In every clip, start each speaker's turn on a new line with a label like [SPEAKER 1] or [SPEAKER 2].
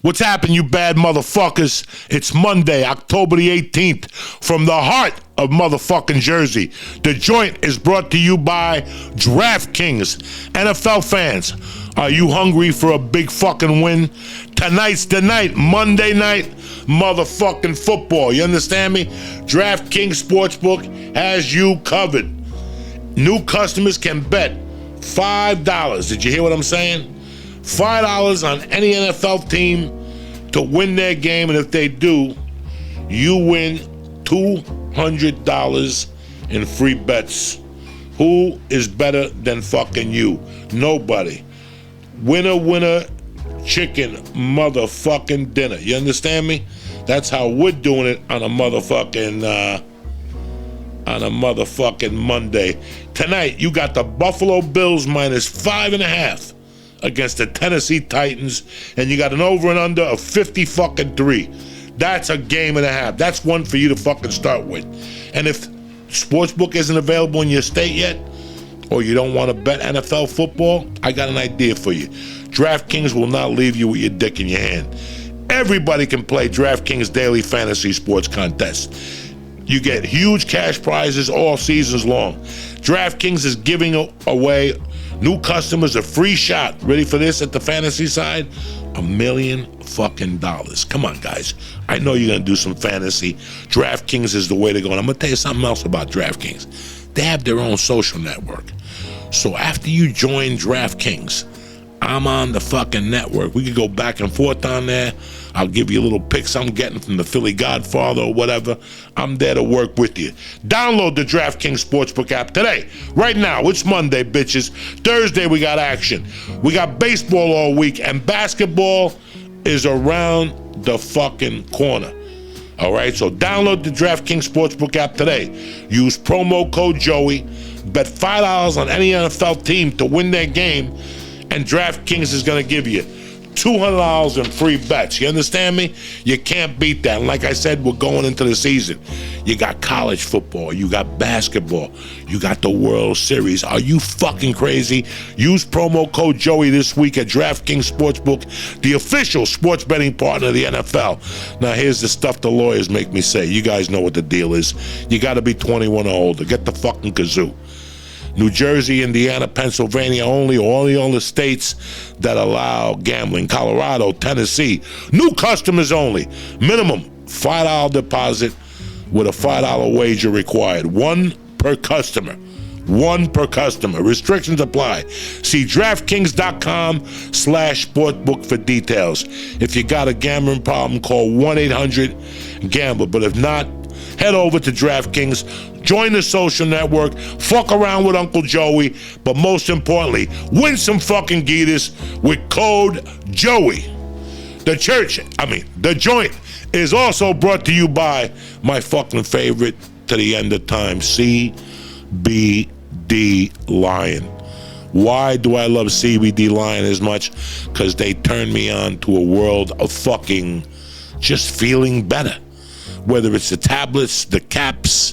[SPEAKER 1] What's happening, you bad motherfuckers? It's Monday, October the 18th, from the heart of motherfucking Jersey. The Joint is brought to you by DraftKings. NFL fans, are you hungry for a big fucking win? Tonight's the night, Monday night, motherfucking football. You understand me? DraftKings Sportsbook has you covered. New customers can bet $5. Did you hear what I'm saying? $5 on any NFL team to win their game, and if they do, you win $200 in free bets. Who is better than fucking you? Nobody. Winner, chicken motherfucking dinner. You understand me? That's how we're doing it on a motherfucking Monday. Tonight, you got the Buffalo Bills minus 5.5 against the Tennessee Titans, and you got an over and under of 50-3. That's a game and a half. That's one for you to fucking start with. And if Sportsbook isn't available in your state yet, or you don't want to bet NFL football, I got an idea for you. DraftKings will not leave you with your dick in your hand. Everybody can play DraftKings Daily Fantasy Sports Contest. You get huge cash prizes all seasons long. DraftKings is giving away new customers a free shot. Ready for this at the fantasy side? $1 million. Come on, guys. I know you're going to do some fantasy. DraftKings is the way to go. And I'm going to tell you something else about DraftKings. They have their own social network. So after you join DraftKings, I'm on the fucking network. We could go back and forth on there. I'll give you little pics I'm getting from the Philly Godfather or whatever. I'm there to work with you. Download the DraftKings Sportsbook app today. Right now, it's Monday, bitches. Thursday, we got action. We got baseball all week, and basketball is around the fucking corner. All right, so download the DraftKings Sportsbook app today. Use promo code Joey. Bet $5 on any NFL team to win their game, and DraftKings is going to give you $200 in free bets. You understand me? You can't beat that. And like I said, we're going into the season. You got college football. You got basketball. You got the World Series. Are you fucking crazy? Use promo code Joey this week at DraftKings Sportsbook, the official sports betting partner of the NFL. Now, here's the stuff the lawyers make me say. You guys know what the deal is. You got to be 21 or older. Get the fucking kazoo. New Jersey, Indiana, Pennsylvania only, or only on the states that allow gambling. Colorado, Tennessee, new customers only. Minimum $5 deposit with a $5 wager required. One per customer. Restrictions apply. See DraftKings.com/sportsbook for details. If you got a gambling problem, call 1-800-GAMBLER. But if not, head over to DraftKings. Join the social network, fuck around with Uncle Joey, but most importantly, win some fucking Geetus with code Joey. The Joint is also brought to you by my fucking favorite to the end of time, CBD Lion. Why do I love CBD Lion as much? Because they turn me on to a world of fucking just feeling better. Whether it's the tablets, the caps,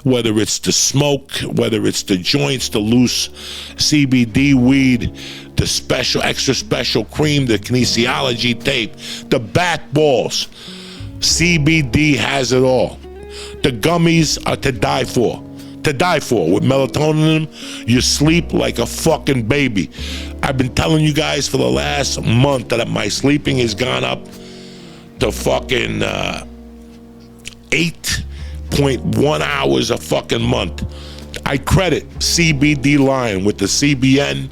[SPEAKER 1] whether it's the smoke, whether it's the joints, the loose CBD weed, the extra special cream, the kinesiology tape, the bat balls. CBD has it all. The gummies are to die for. With melatonin in them, you sleep like a fucking baby. I've been telling you guys for the last month that my sleeping has gone up to fucking 8.1 hours a fucking month. I credit CBD Lion with the CBN,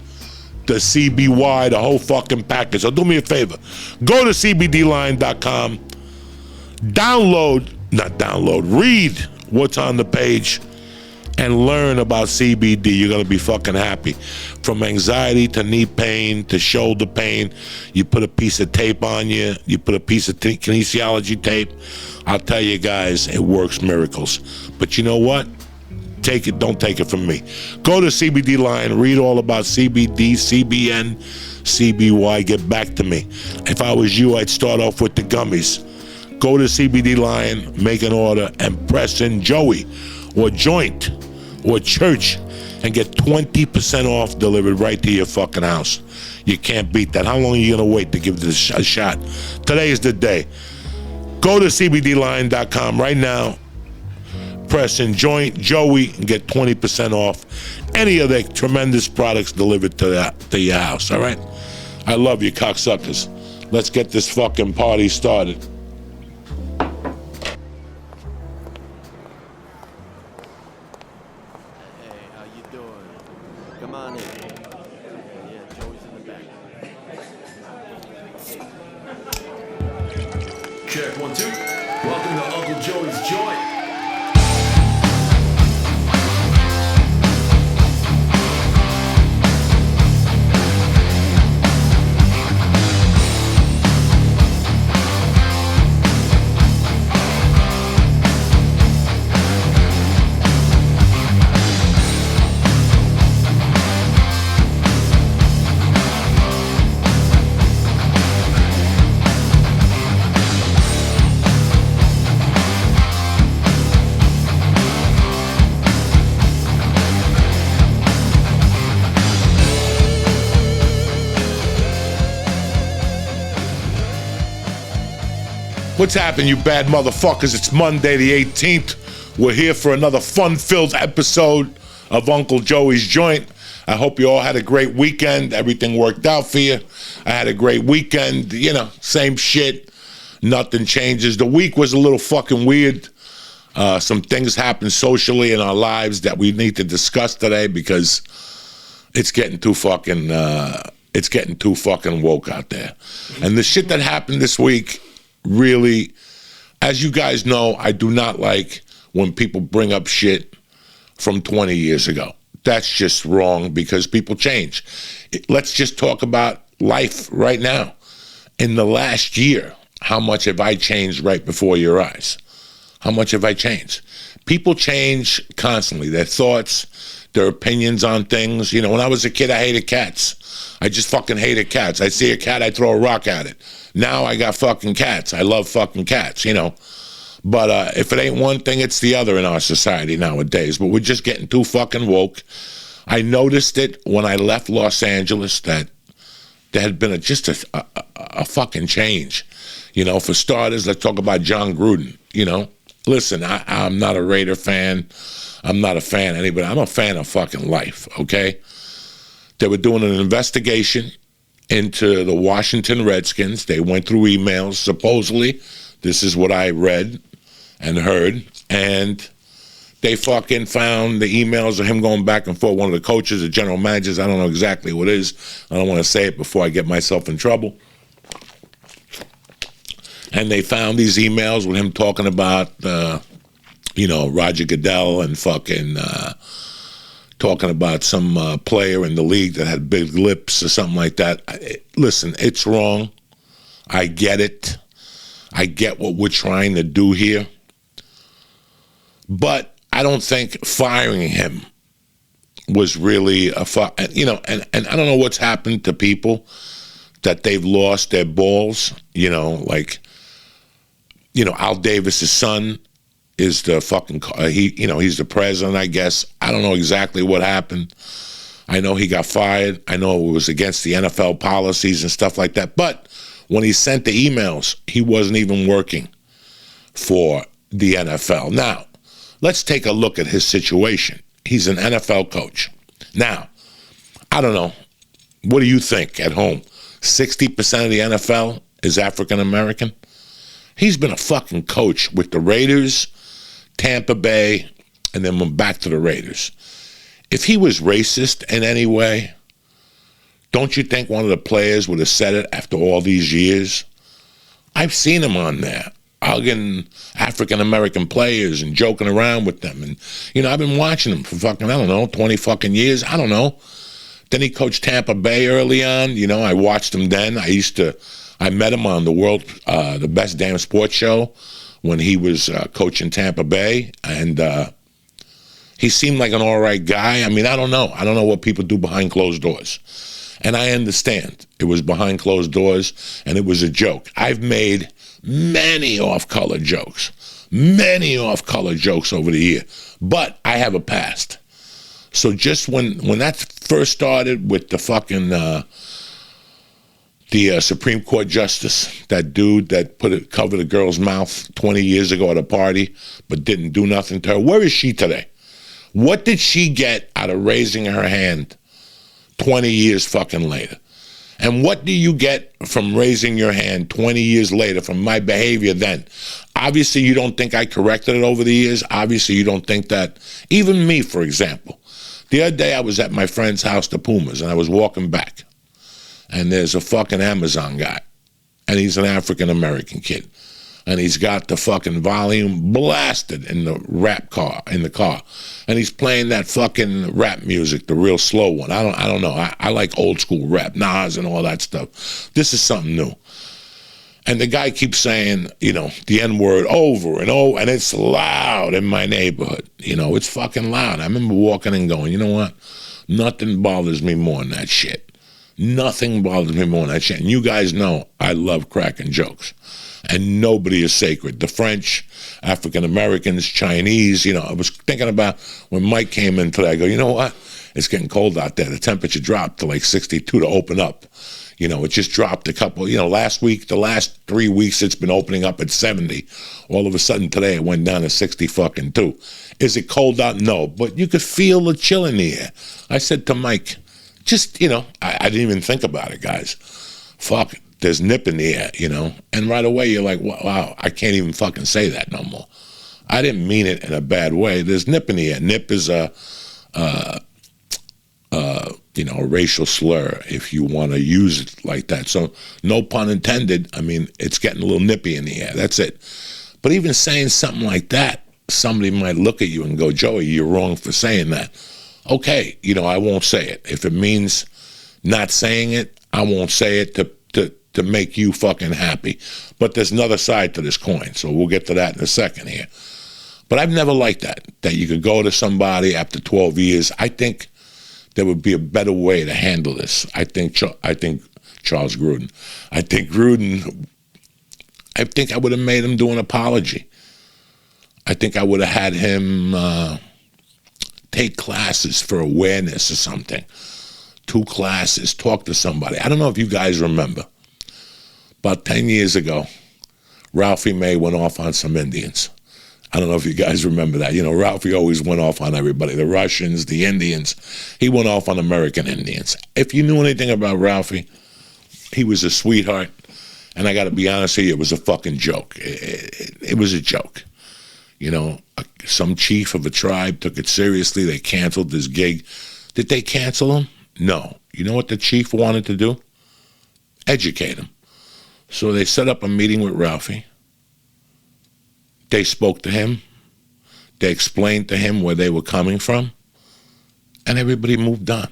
[SPEAKER 1] the CBY, the whole fucking package. So do me a favor. Go to CBDLion.com. Read what's on the page and learn about CBD. You're going to be fucking happy. From anxiety to knee pain to shoulder pain, you put a piece of tape on you, you put a piece of kinesiology tape. I'll tell you guys, it works miracles. But you know what? Don't take it from me. Go to CBD Lion, read all about CBD, CBN, CBY, get back to me. If I was you, I'd start off with the gummies. Go to CBD Lion, make an order, and press in Joey or Joint or Church and get 20% off delivered right to your fucking house. You can't beat that. How long are you going to wait to give this a shot? Today is the day. Go to CBDLion.com right now. Press in Joint Joey and get 20% off any of their tremendous products delivered to your house, all right? I love you, cocksuckers. Let's get this fucking party started.
[SPEAKER 2] Hey, how you doing? Come on in. Yeah, Joey's in the back.
[SPEAKER 3] Check 1, 2. Welcome to Uncle Joey's Joint.
[SPEAKER 1] What's happening, you bad motherfuckers? It's Monday the 18th. We're here for another fun-filled episode of Uncle Joey's Joint. I hope you all had a great weekend. Everything worked out for you. I had a great weekend. You know, same shit. Nothing changes. The week was a little fucking weird. Some things happened socially in our lives that we need to discuss today because it's getting too fucking woke out there. And the shit that happened this week, really, as you guys know, I do not like when people bring up shit from 20 years ago. That's just wrong because people change. Let's just talk about life right now. In the last year, how much have I changed right before your eyes? How much have I changed? People change constantly. Their thoughts, their opinions on things. You know, when I was a kid, I hated cats. I just fucking hated cats. I see a cat, I throw a rock at it. Now I got fucking cats. I love fucking cats, you know. But if it ain't one thing, it's the other in our society nowadays. But we're just getting too fucking woke. I noticed it when I left Los Angeles that there had been just a fucking change. You know, for starters, let's talk about John Gruden, you know. Listen, I'm not a Raider fan. I'm not a fan of anybody. I'm a fan of fucking life, okay? They were doing an investigation into the Washington Redskins. They went through emails, supposedly. This is what I read and heard. And they fucking found the emails of him going back and forth. One of the coaches, the general managers, I don't know exactly what it is. I don't want to say it before I get myself in trouble. And they found these emails with him talking about, Roger Goodell and fucking talking about some player in the league that had big lips or something like that. Listen, it's wrong. I get it. I get what we're trying to do here. But I don't think firing him was really and I don't know what's happened to people that they've lost their balls, Al Davis's son is the fucking, he's the president, I guess. I don't know exactly what happened. I know he got fired. I know it was against the NFL policies and stuff like that. But when he sent the emails, he wasn't even working for the NFL. Now, let's take a look at his situation. He's an NFL coach. Now, I don't know. What do you think at home? 60% of the NFL is African American? He's been a fucking coach with the Raiders, Tampa Bay, and then went back to the Raiders. If he was racist in any way, don't you think one of the players would have said it after all these years? I've seen him on there, hugging African-American players and joking around with them. And, I've been watching him for 20 fucking years. I don't know. Then he coached Tampa Bay early on. I watched him then. I met him on the Best Damn Sports Show when he was coaching Tampa Bay, and he seemed like an all right guy. I mean, I don't know. I don't know what people do behind closed doors. And I understand it was behind closed doors, and it was a joke. I've made many off-color jokes over the year, but I have a past. So just when that first started with the fucking the Supreme Court justice, that dude that covered a girl's mouth 20 years ago at a party, but didn't do nothing to her. Where is she today? What did she get out of raising her hand 20 years fucking later? And what do you get from raising your hand 20 years later from my behavior then? Obviously, you don't think I corrected it over the years. Obviously, you don't think that. Even me, for example. The other day, I was at my friend's house, the Pumas, and I was walking back. And there's a fucking Amazon guy. And he's an African-American kid. And he's got the fucking volume blasted in the in the car. And he's playing that fucking rap music, the real slow one. I don't know. I like old school rap, Nas and all that stuff. This is something new. And the guy keeps saying, the N-word over and over, and it's loud in my neighborhood. It's fucking loud. I remember walking and going, you know what? Nothing bothers me more than that shit. Nothing bothers me more than that shit. And you guys know I love cracking jokes. And nobody is sacred. The French, African Americans, Chinese, I was thinking about when Mike came in today, I go, you know what? It's getting cold out there. The temperature dropped to like 62 to open up. It just dropped a couple, last week, the last 3 weeks, it's been opening up at 70. All of a sudden today, it went down to 60 fucking 2. Is it cold out? No, but you could feel the chill in the air. I said to Mike, just, I didn't even think about it, guys. Fuck, there's nip in the air, and right away you're like, wow, I can't even fucking say that no more. I didn't mean it in a bad way. There's nip in the air. Nip is a racial slur if you want to use it like that. So no pun intended. I mean, it's getting a little nippy in the air. That's it. But even saying something like that, somebody might look at you and go, Joey, you're wrong for saying that. Okay, I won't say it. If it means not saying it, I won't say it to make you fucking happy. But there's another side to this coin, so we'll get to that in a second here. But I've never liked that you could go to somebody after 12 years. I think there would be a better way to handle this. I think Charles Gruden. I think I would have made him do an apology. I think I would have had him take classes for awareness or something. 2 classes, talk to somebody. I don't know if you guys remember. About 10 years ago, Ralphie May went off on some Indians. I don't know if you guys remember that. Ralphie always went off on everybody. The Russians, the Indians. He went off on American Indians. If you knew anything about Ralphie, he was a sweetheart. And I got to be honest with you, it was a fucking joke. It was a joke. Some chief of a tribe took it seriously. They canceled this gig. Did they cancel him? No. You know what the chief wanted to do? Educate him. So they set up a meeting with Ralphie. They spoke to him. They explained to him where they were coming from. And everybody moved on.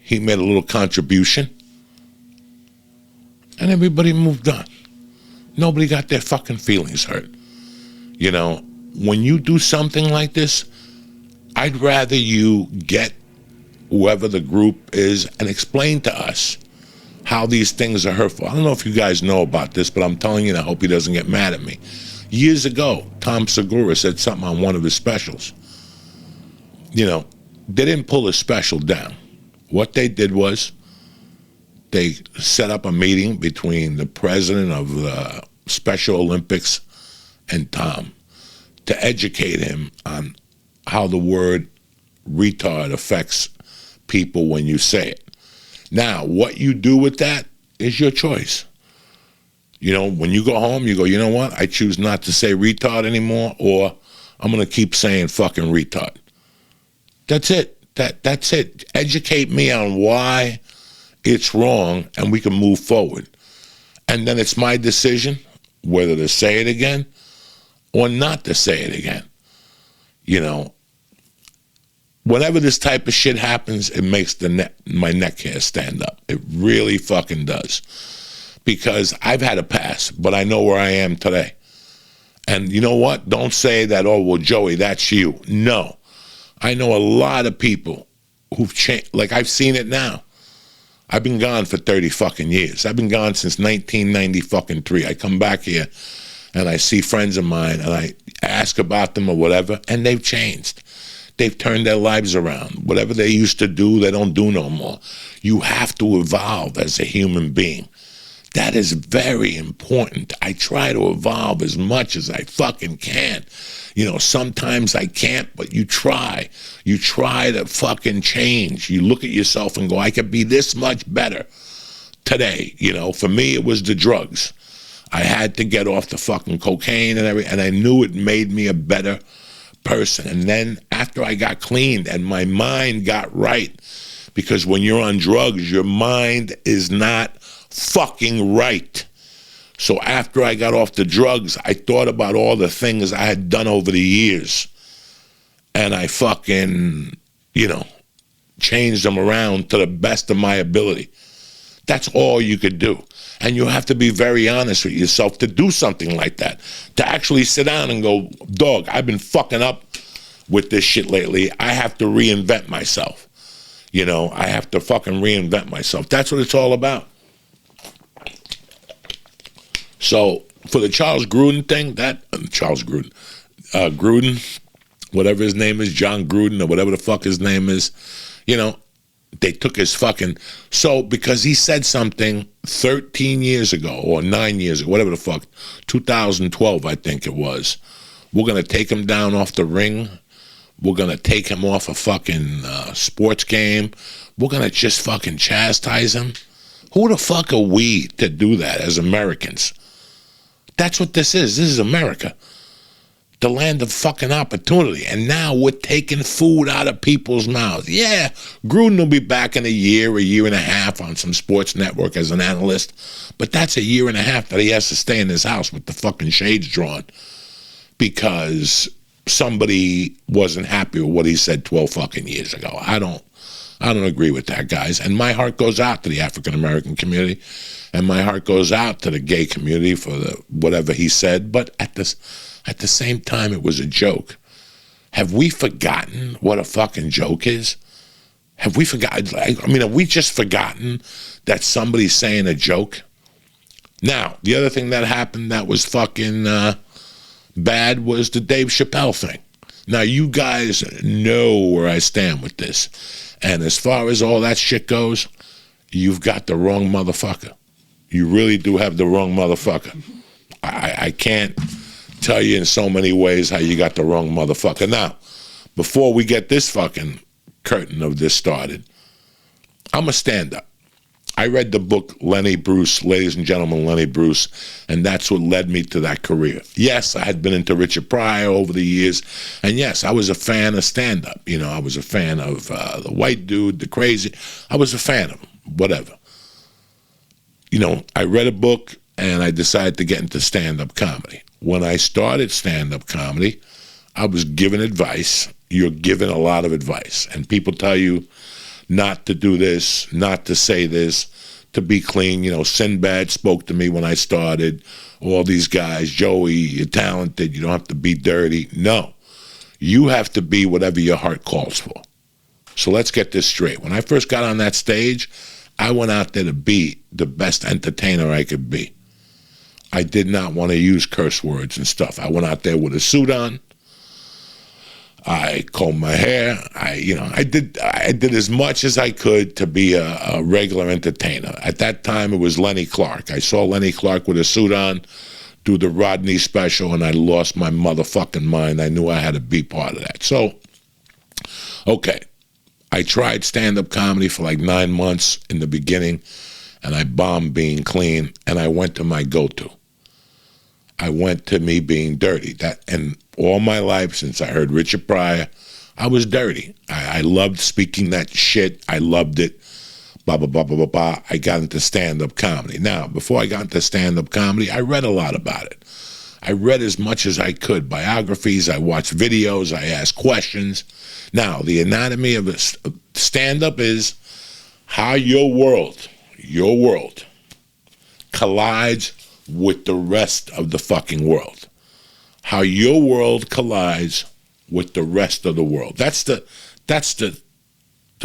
[SPEAKER 1] He made a little contribution. And everybody moved on. Nobody got their fucking feelings hurt. When you do something like this, I'd rather you get whoever the group is and explain to us how these things are hurtful. I don't know if you guys know about this, but I'm telling you, and I hope he doesn't get mad at me. Years ago, Tom Segura said something on one of his specials. They didn't pull his special down. What they did was they set up a meeting between the president of the Special Olympics and Tom to educate him on how the word retard affects people when you say it. Now, what you do with that is your choice. When you go home, you go, you know what? I choose not to say retard anymore, or I'm going to keep saying fucking retard. That's it. That's it. Educate me on why it's wrong, and we can move forward. And then it's my decision whether to say it again or not to say it again. Whenever this type of shit happens, it makes my neck hair stand up. It really fucking does. Because I've had a past, but I know where I am today. And you know what? Don't say that, oh, well, Joey, that's you. No. I know a lot of people who've changed. Like, I've seen it now. I've been gone for 30 fucking years. I've been gone since 1993. I come back here and I see friends of mine and I ask about them or whatever, and they've changed. They've turned their lives around. Whatever they used to do, they don't do no more. You have to evolve as a human being. That is very important. I try to evolve as much as I fucking can. You know, sometimes I can't, but you try. You try to fucking change. You look at yourself and go, I could be this much better today. You know, for me, it was the drugs. I had to get off the fucking cocaine and everything, and I knew it made me a better person. And then after I got clean and my mind got right, because when you're on drugs, your mind is not fucking right. So after I got off the drugs, I thought about all the things I had done over the years, and I fucking, you know, changed them around to the best of my ability. That's all you could do. And you have to be very honest with yourself to do something like that. To actually sit down and go, dog, I've been fucking up with this shit lately. I have to reinvent myself. You know, I have to fucking reinvent myself. That's what it's all about. So for the Charles Gruden thing, Gruden, whatever his name is, John Gruden or whatever the fuck his name is, you know, they took his fucking, so because he said something 13 years ago or 9 years ago, whatever the fuck, 2012 I think it was, we're going to take him down off the ring. We're going to take him off a fucking sports game. We're going to just fucking chastise him. Who the fuck are we to do that as Americans? That's what this is. This is America. The land of fucking opportunity. And now we're taking food out of people's mouths. Yeah, Gruden will be back in a year and a half on some sports network as an analyst. But that's a year and a half that he has to stay in his house with the fucking shades drawn because somebody wasn't happy with what he said 12 fucking years ago. I don't agree with that, guys. And my heart goes out to the African American community, and my heart goes out to the gay community for whatever he said. But at the same time, it was a joke. Have we forgotten what a fucking joke is? Have we forgotten? I mean, have we just forgotten that somebody's saying a joke? Now, the other thing that happened that was fucking bad was the Dave Chappelle thing. Now, you guys know where I stand with this. And as far as all that shit goes, you've got the wrong motherfucker. You really do have the wrong motherfucker. I can't tell you in so many ways how you got the wrong motherfucker. Now, before we get this fucking curtain of this started, I'm a stand-up. I read the book Lenny Bruce, Ladies and Gentlemen, Lenny Bruce, and that's what led me to that career. Yes, I had been into Richard Pryor over the years, and yes, I was a fan of stand-up. You know, I was a fan of the white dude, the crazy. I was a fan of him, whatever. You know, I read a book, and I decided to get into stand-up comedy. When I started stand-up comedy, I was given advice. You're given a lot of advice, and people tell you not to do this, not to say this, to be clean. You know, Sinbad spoke to me when I started. All these guys, Joey, you're talented, you don't have to be dirty. No, you have to be whatever your heart calls for. So let's get this straight. When I first got on that stage, I went out there to be the best entertainer I could be. I did not want to use curse words and stuff. I went out there with a suit on. I combed my hair. I did as much as I could to be a regular entertainer. At that time, it was Lenny Clark. I saw Lenny Clark with a suit on do the Rodney special, and I lost my motherfucking mind. I knew I had to be part of that. So, okay, I tried stand-up comedy for like 9 months in the beginning, and I bombed being clean, and I went to my go-to. I went to me being dirty. And all my life, since I heard Richard Pryor, I was dirty. I loved speaking that shit. I loved it. Blah, blah, blah, blah, blah, blah. I got into stand-up comedy. Now, before I got into stand-up comedy, I read a lot about it. I read as much as I could. Biographies, I watched videos, I asked questions. Now, the anatomy of a stand-up is how your world collides with the rest of the fucking world. How your world collides with the rest of the world. That's the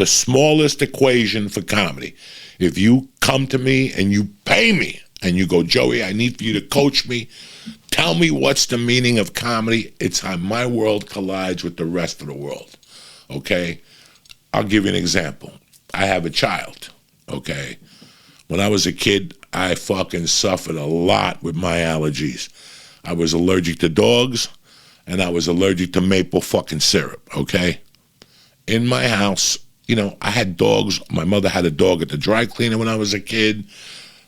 [SPEAKER 1] smallest equation for comedy. If you come to me and you pay me and you go, Joey, I need for you to coach me, tell me what's the meaning of comedy. It's how my world collides with the rest of the world. okay? I'll give you an example. I have a child, okay? When I was a kid, I fucking suffered a lot with my allergies. I was allergic to dogs, and I was allergic to maple fucking syrup, okay? In my house, you know, I had dogs. My mother had a dog at the dry cleaner when I was a kid.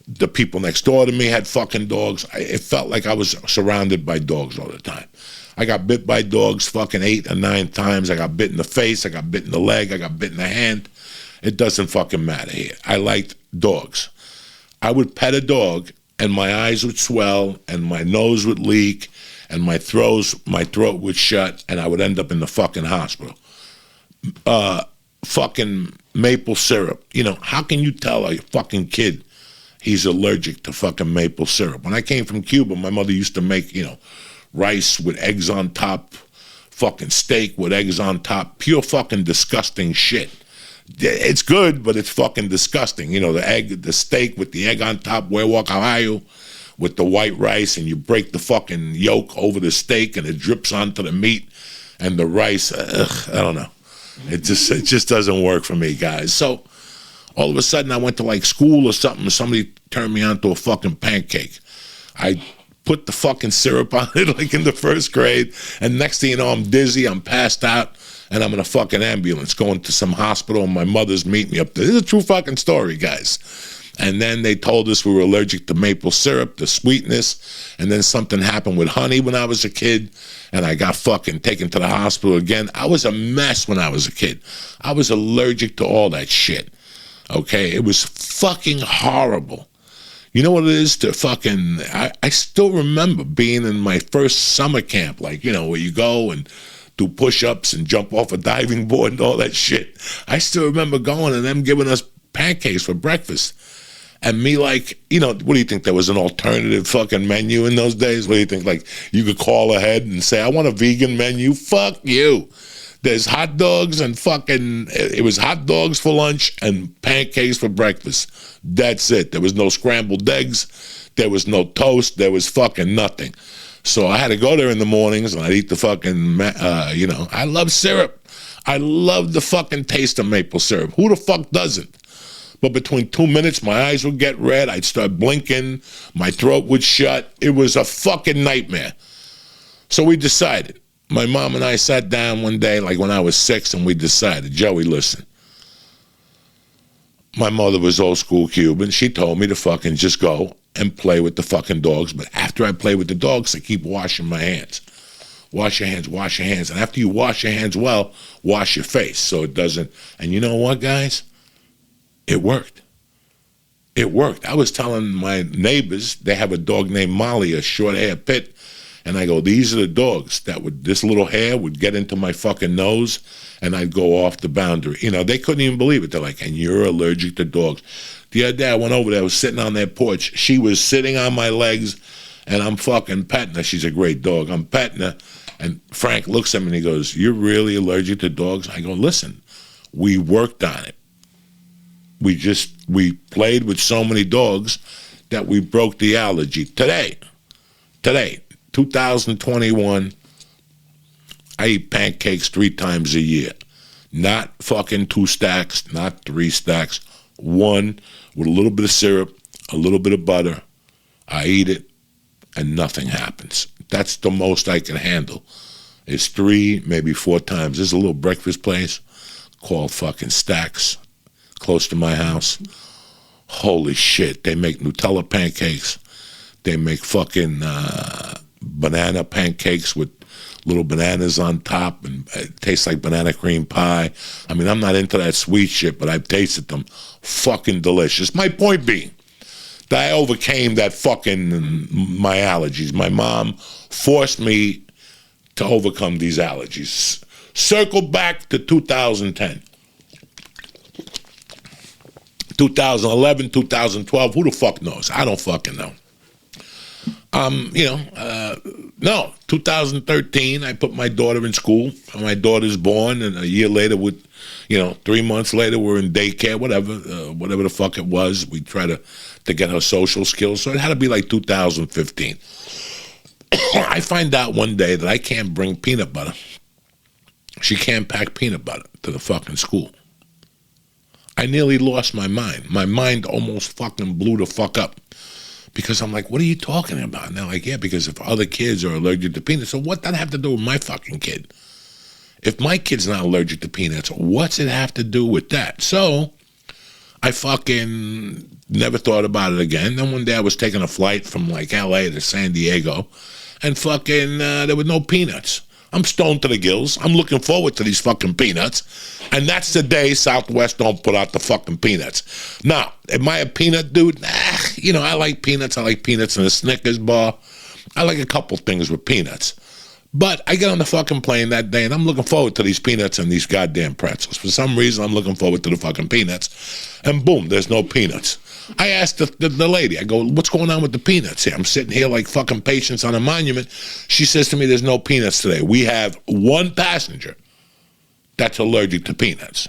[SPEAKER 1] The people next door to me had fucking dogs. It felt like I was surrounded by dogs all the time. I got bit by dogs fucking 8 or 9 times. I got bit in the face. I got bit in the leg. I got bit in the hand. It doesn't fucking matter here. I liked dogs. I would pet a dog, and my eyes would swell, and my nose would leak, and my throat would shut, and I would end up in the fucking hospital. Fucking maple syrup. You know, how can you tell a fucking kid he's allergic to fucking maple syrup? When I came from Cuba, my mother used to make, you know, rice with eggs on top, fucking steak with eggs on top, pure fucking disgusting shit. It's good, but it's fucking disgusting. You know, the steak with the egg on top, huevo caballo, with the white rice, and you break the fucking yolk over the steak, and it drips onto the meat and the rice. I don't know. It just doesn't work for me, guys. So all of a sudden, I went to like school or something, and somebody turned me on to a fucking pancake. I put the fucking syrup on it like in the first grade, and next thing you know, I'm dizzy, I'm passed out, and I'm in a fucking ambulance going to some hospital, and my mother's meeting me up there. This is a true fucking story, guys. And then they told us we were allergic to maple syrup, the sweetness, and then something happened with honey when I was a kid, and I got fucking taken to the hospital again. I was a mess when I was a kid. I was allergic to all that shit, okay? It was fucking horrible. You know what it is to fucking, I still remember being in my first summer camp, like, you know, where you go and do push-ups and jump off a diving board and all that shit. I still remember going and them giving us pancakes for breakfast. And me like, you know, what do you think, there was an alternative fucking menu in those days? What do you think, like, you could call ahead and say, I want a vegan menu? Fuck you. There's hot dogs and fucking, it was hot dogs for lunch and pancakes for breakfast. That's it. There was no scrambled eggs. There was no toast. There was fucking nothing. So I had to go there in the mornings, and I'd eat the fucking, you know, I love syrup. I love the fucking taste of maple syrup. Who the fuck doesn't? But between 2 minutes, my eyes would get red. I'd start blinking. My throat would shut. It was a fucking nightmare. So we decided. My mom and I sat down one day, like when I was 6, and we decided, Joey, listen. My mother was old school Cuban. She told me to fucking just go and play with the fucking dogs. But after I play with the dogs, I keep washing my hands. Wash your hands, wash your hands. And after you wash your hands well, wash your face so it doesn't. And you know what, guys? It worked. It worked. I was telling my neighbors, they have a dog named Molly, a short hair pit. And I go, these are the dogs that would, this little hair would get into my fucking nose, and I'd go off the boundary. You know, they couldn't even believe it. They're like, and you're allergic to dogs. The other day I went over there, I was sitting on their porch. She was sitting on my legs, and I'm fucking petting her. She's a great dog. I'm petting her, and Frank looks at me and he goes, you're really allergic to dogs? I go, listen, we worked on it. We played with so many dogs that we broke the allergy. Today, 2021, I eat pancakes 3 times a year. Not fucking 2 stacks, not 3 stacks. 1 with a little bit of syrup, a little bit of butter. I eat it, and nothing happens. That's the most I can handle. It's 3, maybe 4 times. There's a little breakfast place called fucking Stacks, close to my house. Holy shit, they make Nutella pancakes. They make fucking banana pancakes with little bananas on top, and it tastes like banana cream pie. I mean, I'm not into that sweet shit, but I've tasted them. Fucking delicious. My point being that I overcame that fucking, my allergies. My mom forced me to overcome these allergies. Circle back to 2010. 2011, 2012, who the fuck knows? I don't fucking know. No, 2013, I put my daughter in school. My daughter's born, and a year later, 3 months later, we're in daycare, whatever the fuck it was. We try to get her social skills. So it had to be like 2015. I find out one day that I can't bring peanut butter She can't pack peanut butter to the fucking school. I nearly lost my mind. My mind almost fucking blew the fuck up. Because I'm like, what are you talking about? And they're like, yeah, because if other kids are allergic to peanuts, so what that have to do with my fucking kid? If my kid's not allergic to peanuts, what's it have to do with that? So I fucking never thought about it again. Then one day I was taking a flight from like LA to San Diego, and fucking there were no peanuts. I'm stoned to the gills. I'm looking forward to these fucking peanuts. And that's the day Southwest don't put out the fucking peanuts. Now, am I a peanut dude? Nah, I like peanuts. I like peanuts in a Snickers bar. I like a couple things with peanuts. But I get on the fucking plane that day, and I'm looking forward to these peanuts and these goddamn pretzels. For some reason, I'm looking forward to the fucking peanuts. And boom, there's no peanuts. I asked the lady, I go, what's going on with the peanuts here? I'm sitting here like fucking Patience on a monument. She says to me, there's no peanuts today. We have one passenger that's allergic to peanuts.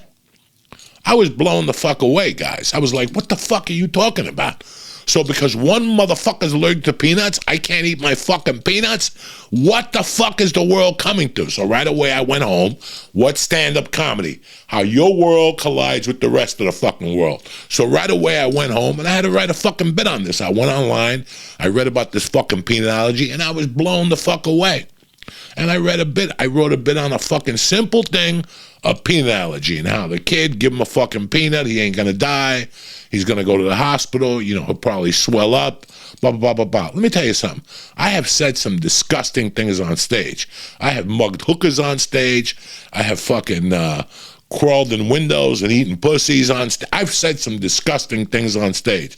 [SPEAKER 1] I was blown the fuck away, guys. I was like, what the fuck are you talking about? So because one motherfucker's allergic to peanuts, I can't eat my fucking peanuts? What the fuck is the world coming to? So right away I went home. What's stand-up comedy? How your world collides with the rest of the fucking world. So right away I went home and I had to write a fucking bit on this. I went online, I read about this fucking peanut allergy, and I was blown the fuck away. And I wrote a bit on a fucking simple thing, a peanut allergy, and how the kid, give him a fucking peanut, he ain't gonna die, he's gonna go to the hospital, he'll probably swell up, blah, blah, blah, blah, blah. Let me tell you something. I have said some disgusting things on stage. I have mugged hookers on stage. I have fucking crawled in windows and eaten pussies on stage. I've said some disgusting things on stage.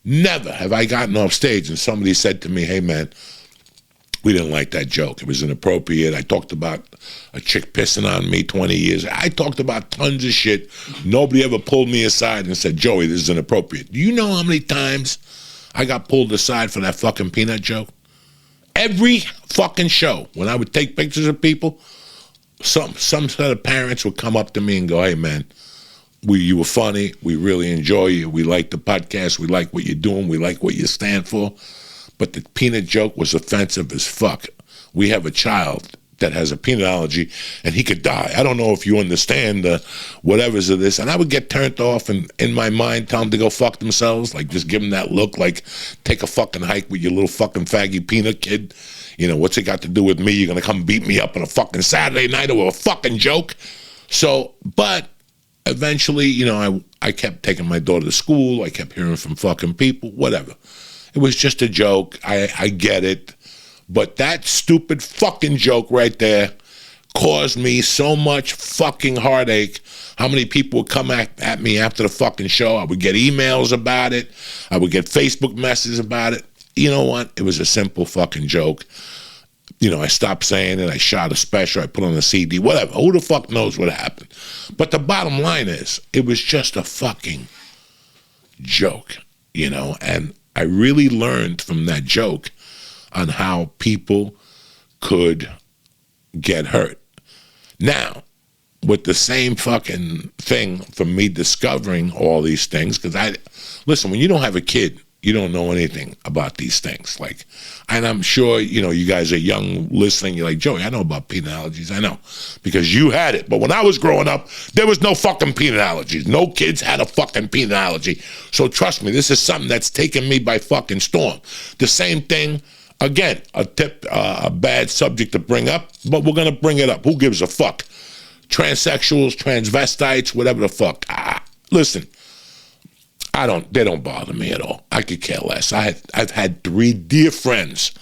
[SPEAKER 1] Never have I gotten off stage and somebody said to me, hey, man, we didn't like that joke. It was inappropriate. I talked about a chick pissing on me 20 years. I talked about tons of shit. Nobody ever pulled me aside and said, Joey, this is inappropriate. Do you know how many times I got pulled aside for that fucking peanut joke? Every fucking show, when I would take pictures of people, some set of parents would come up to me and go, hey, man, you were funny. We really enjoy you. We like the podcast. We like what you're doing. We like what you stand for. But the peanut joke was offensive as fuck. We have a child that has a peanut allergy, and he could die. I don't know if you understand the whatever's of this. And I would get turned off and in my mind tell them to go fuck themselves, like just give them that look, like take a fucking hike with your little fucking faggy peanut kid. What's it got to do with me? You're going to come beat me up on a fucking Saturday night over a fucking joke? So, but eventually, I kept taking my daughter to school. I kept hearing from fucking people, whatever. It was just a joke. I get it. But that stupid fucking joke right there caused me so much fucking heartache. How many people would come at me after the fucking show? I would get emails about it. I would get Facebook messages about it. You know what? It was a simple fucking joke. I stopped saying it. I shot a special. I put on a CD. Whatever. Who the fuck knows what happened? But the bottom line is, it was just a fucking joke, and I really learned from that joke on how people could get hurt. Now, with the same fucking thing from me discovering all these things, because listen, when you don't have a kid, you don't know anything about these things. And I'm sure, you guys are young listening. You're like, Joey, I know about peanut allergies. I know, because you had it. But when I was growing up, there was no fucking peanut allergies. No kids had a fucking peanut allergy. So trust me, this is something that's taken me by fucking storm. The same thing, again, a bad subject to bring up, but we're going to bring it up. Who gives a fuck? Transsexuals, transvestites, whatever the fuck. Listen. They don't bother me at all. I could care less. I've had 3 dear friends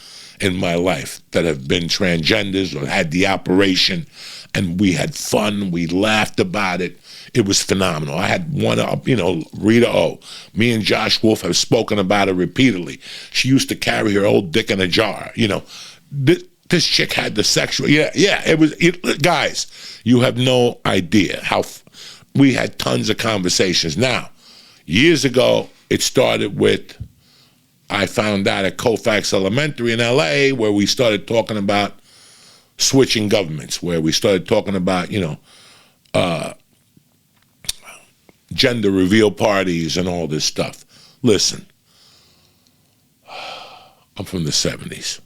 [SPEAKER 1] in my life that have been transgenders or had the operation, and we had fun. We laughed about it. It was phenomenal. I had one, Rita O. Me and Josh Wolf have spoken about it repeatedly. She used to carry her old dick in a jar. This chick had the sexual, guys, you have no idea how we had tons of conversations. Now, years ago, it started with, I found out at Colfax Elementary in LA, where we started talking about switching governments, where we started talking about, gender reveal parties and all this stuff. Listen, I'm from the 70s.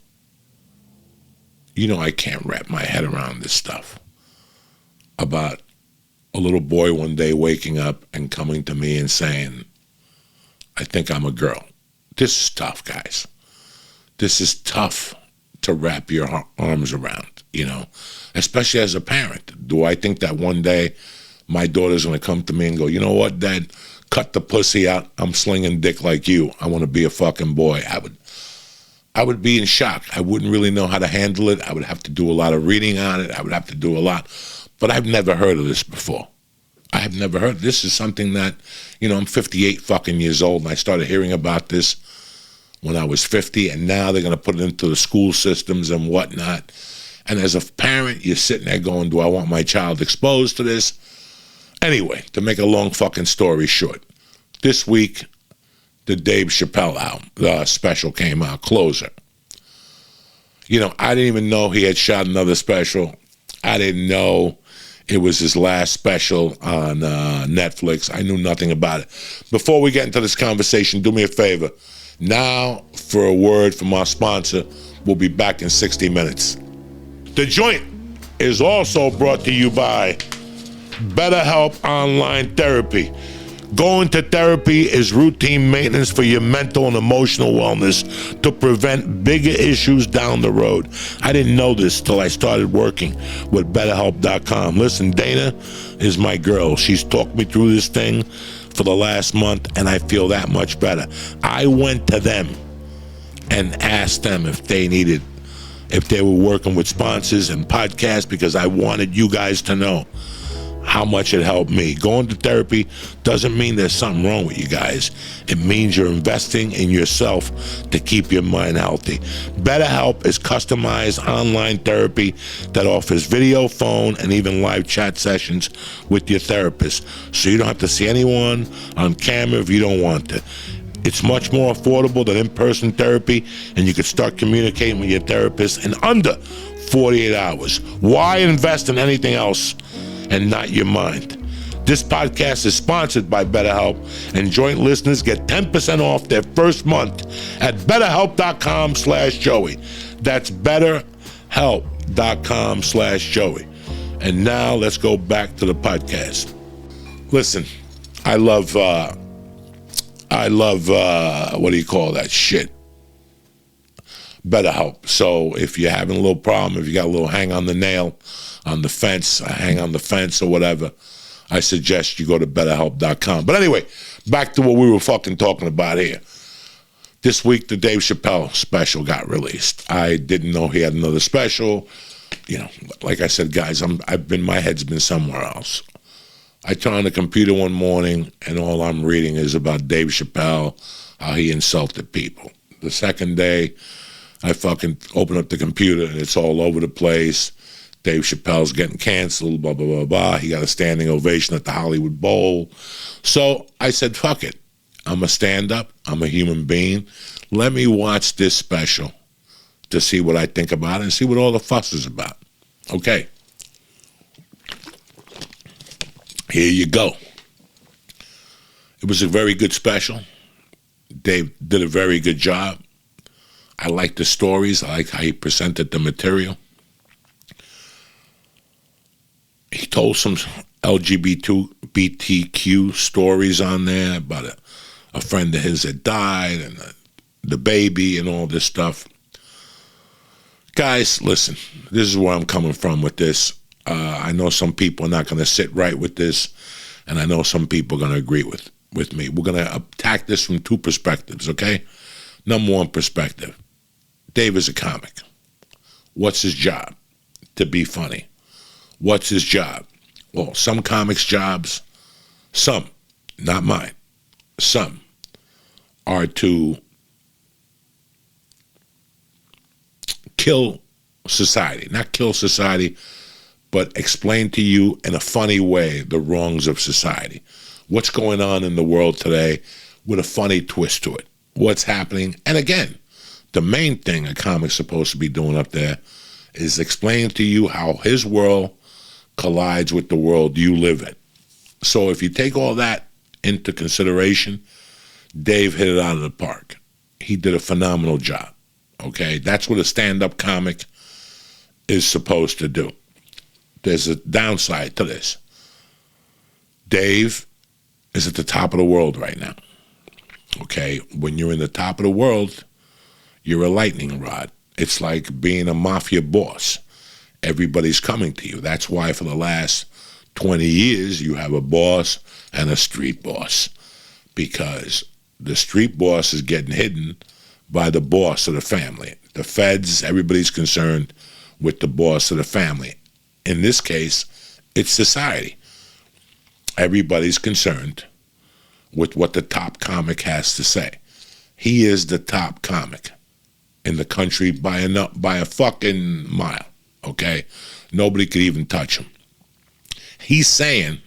[SPEAKER 1] I can't wrap my head around this stuff. about a little boy one day waking up and coming to me and saying, I think I'm a girl. This is tough, guys. This is tough to wrap your arms around, especially as a parent. Do I think that one day my daughter's going to come to me and go, you know what, Dad, cut the pussy out. I'm slinging dick like you. I want to be a fucking boy. I would be in shock. I wouldn't really know how to handle it. I would have to do a lot of reading on it. I would have to do a lot. But I've never heard of this before. I have never heard. This is something that, I'm 58 fucking years old, and I started hearing about this when I was 50, and now they're going to put it into the school systems and whatnot. And as a parent, you're sitting there going, do I want my child exposed to this? Anyway, to make a long fucking story short, this week, the Dave Chappelle album, special came out, Closer. I didn't even know he had shot another special. I didn't know it was his last special on Netflix. I knew nothing about it. Before we get into this conversation, do me a favor. Now for a word from our sponsor. We'll be back in 60 minutes. The Joint is also brought to you by BetterHelp Online Therapy. Going to therapy is routine maintenance for your mental and emotional wellness to prevent bigger issues down the road. I didn't know this till I started working with BetterHelp.com. Listen, Dana is my girl. She's talked me through this thing for the last month, and I feel that much better. I went to them and asked them if they were working with sponsors and podcasts, because I wanted you guys to know how much it helped me. Going to therapy doesn't mean there's something wrong with you guys. It means you're investing in yourself to keep your mind healthy. BetterHelp is customized online therapy that offers video, phone, and even live chat sessions with your therapist, so you don't have to see anyone on camera if you don't want to. It's much more affordable than in-person therapy, and you can start communicating with your therapist in under 48 hours. Why invest in anything else and not your mind? This podcast is sponsored by BetterHelp, and Joint listeners get 10% off their first month at BetterHelp.com/Joey. That's BetterHelp.com/Joey. And now let's go back to the podcast. Listen, I love what do you call that shit? BetterHelp. So if you're having a little problem, if you got a little hang on the nail, on the fence, hang on the fence or whatever, I suggest you go to BetterHelp.com. But anyway, back to what we were fucking talking about here. This week, the Dave Chappelle special got released. I didn't know he had another special. Like I said, guys, my head's been somewhere else. I turn on the computer one morning, and all I'm reading is about Dave Chappelle, how he insulted people. The second day, I fucking open up the computer, and it's all over the place. Dave Chappelle's getting canceled, blah, blah, blah, blah. He got a standing ovation at the Hollywood Bowl. So I said, fuck it. I'm a stand-up. I'm a human being. Let me watch this special to see what I think about it and see what all the fuss is about. Okay. Here you go. It was a very good special. Dave did a very good job. I like the stories. I like how he presented the material. He told some LGBTQ stories on there about a friend of his that died and the baby and all this stuff. Guys, listen, this is where I'm coming from with this. I know some people are not going to sit right with this, and I know some people are going to agree with me. We're going to attack this from two perspectives, okay? Number one perspective, Dave is a comic. What's his job? To be funny. What's his job? Well, some comics' jobs, some, not mine, some, are to kill society. Not kill society, but explain to you in a funny way the wrongs of society. What's going on in the world today with a funny twist to it. What's happening. And again, the main thing a comic's supposed to be doing up there is explaining to you how his world collides with the world you live in. So if you take all that into consideration, Dave hit it out of the park. He did a phenomenal job. Okay? That's what a stand-up comic is supposed to do. there's a downside to this. Dave is at the top of the world right now. Okay? When you're in the top of the world, you're a lightning rod. It's like being a mafia boss. Everybody's coming to you. That's why for the last 20 years, you have a boss and a street boss. Because the street boss is getting hidden by the boss of the family. The feds, everybody's concerned with the boss of the family. In this case, it's society. Everybody's concerned with what the top comic has to say. He is the top comic in the country by a fucking mile, okay? Nobody could even touch him. He's saying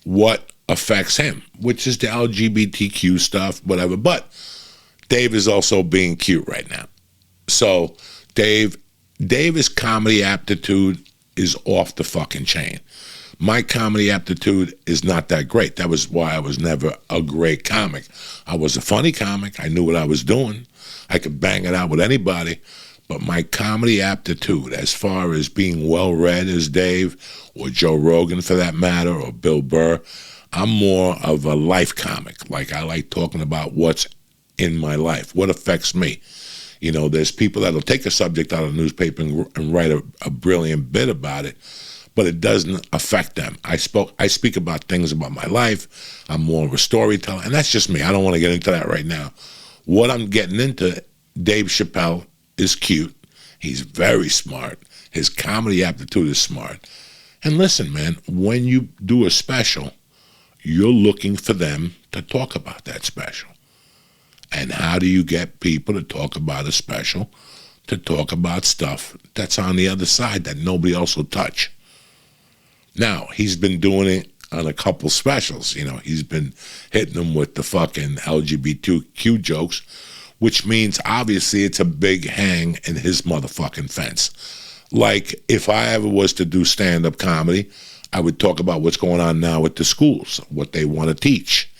[SPEAKER 1] what affects him, which is the LGBTQ stuff, whatever. But Dave is also being cute right now. So Dave's comedy aptitude is off the fucking chain. My comedy aptitude is not that great. That was why I was never a great comic. I was a funny comic. I knew what I was doing. I could bang it out with anybody. But my comedy aptitude, as far as being well-read as Dave, or Joe Rogan for that matter, or Bill Burr, I'm more of a life comic. Like, I like talking about what's in my life, what affects me. You know, there's people that'll take a subject out of the newspaper and write a brilliant bit about it, but it doesn't affect them. I speak about things about my life. I'm more of a storyteller, and that's just me. I don't want to get into that right now. What I'm getting into, Dave Chappelle is cute. He's very smart. His comedy aptitude is smart. And listen, man, when you do a special, you're looking for them to talk about that special. And how do you get people to talk about a special, to talk about stuff that's on the other side that nobody else will touch? Now, he's been doing it on a couple specials. You know, he's been hitting them with the fucking LGBTQ jokes, which means obviously it's a big hang in his motherfucking fence. Like, if I ever was to do stand-up comedy, I would talk about what's going on now with the schools, what they want to teach.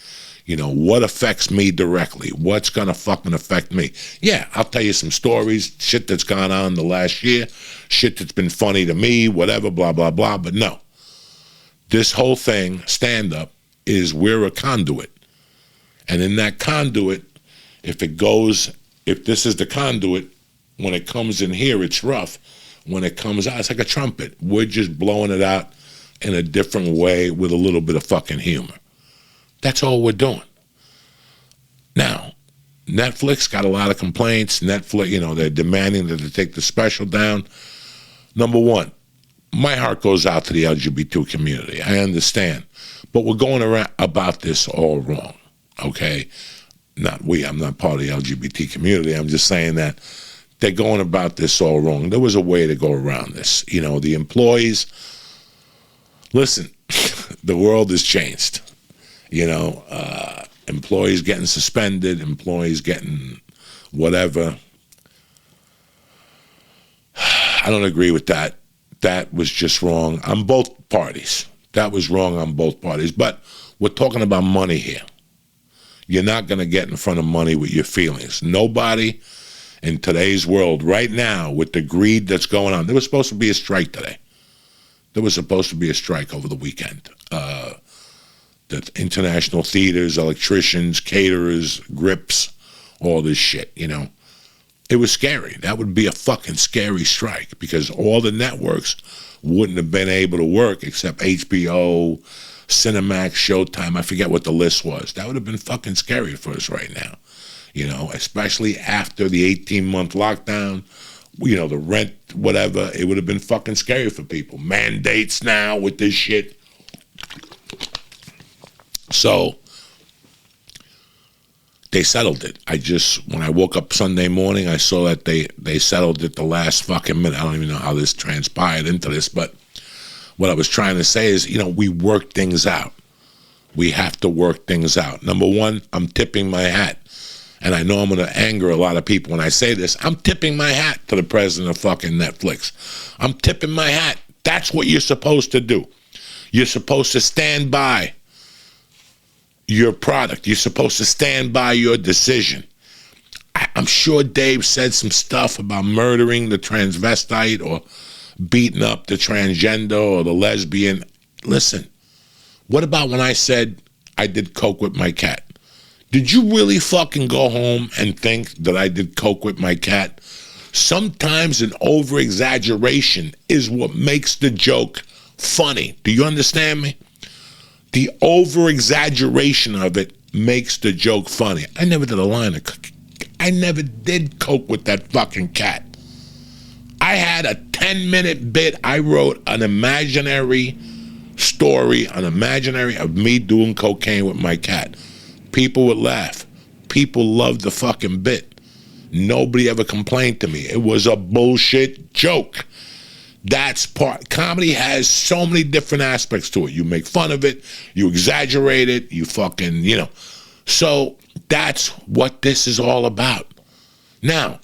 [SPEAKER 1] You know, what affects me directly? What's going to fucking affect me? Yeah, I'll tell you some stories, shit that's gone on the last year, shit that's been funny to me, whatever, blah, blah, blah. But no, this whole thing, stand-up, is we're a conduit. And in that conduit, if this is the conduit, when it comes in here, it's rough. When it comes out, it's like a trumpet. We're just blowing it out in a different way with a little bit of fucking humor. That's all we're doing. Now, Netflix got a lot of complaints. Netflix, you know, they're demanding that they take the special down. Number one, my heart goes out to the LGBT community. I understand. But we're going around about this all wrong, okay? I'm not part of the LGBT community. I'm just saying that they're going about this all wrong. There was a way to go around this. You know, the employees, listen, the world has changed. You know, employees getting suspended, employees getting whatever. I don't agree with that. That was just wrong on both parties. That was wrong on both parties. But we're talking about money here. You're not going to get in front of money with your feelings. Nobody in today's world right now, with the greed that's going on, there was supposed to be a strike today. There was supposed to be a strike over the weekend. The international theaters, electricians, caterers, grips, all this shit, you know. It was scary. That would be a fucking scary strike because all the networks wouldn't have been able to work except HBO, Cinemax, Showtime. I forget what the list was. That would have been fucking scary for us right now, you know, especially after the 18-month lockdown, you know, the rent, whatever. It would have been fucking scary for people. Mandates now with this shit. So they settled it. When I woke up Sunday morning, I saw that they settled it the last fucking minute. I don't even know how this transpired into this, but what I was trying to say is, you know, we work things out. We have to work things out. Number one, I'm tipping my hat. And I know I'm going to anger a lot of people when I say this. I'm tipping my hat to the president of fucking Netflix. I'm tipping my hat. That's what you're supposed to do. You're supposed to stand by your product. You're supposed to stand by your decision. I'm sure Dave said some stuff about murdering the transvestite or beating up the transgender or the lesbian. Listen, what about when I said I did coke with my cat? Did you really fucking go home and think that I did coke with my cat? Sometimes an over-exaggeration is what makes the joke funny. Do you understand me? The over-exaggeration of it makes the joke funny. I never did a line of I never did coke with that fucking cat. I had a 10-minute bit. I wrote an imaginary story, an imaginary of me doing cocaine with my cat. People would laugh. People loved the fucking bit. Nobody ever complained to me. It was a bullshit joke. That's part. Comedy has so many different aspects to it. You make fun of it. You exaggerate it. You fucking, So that's what this is all about. Now,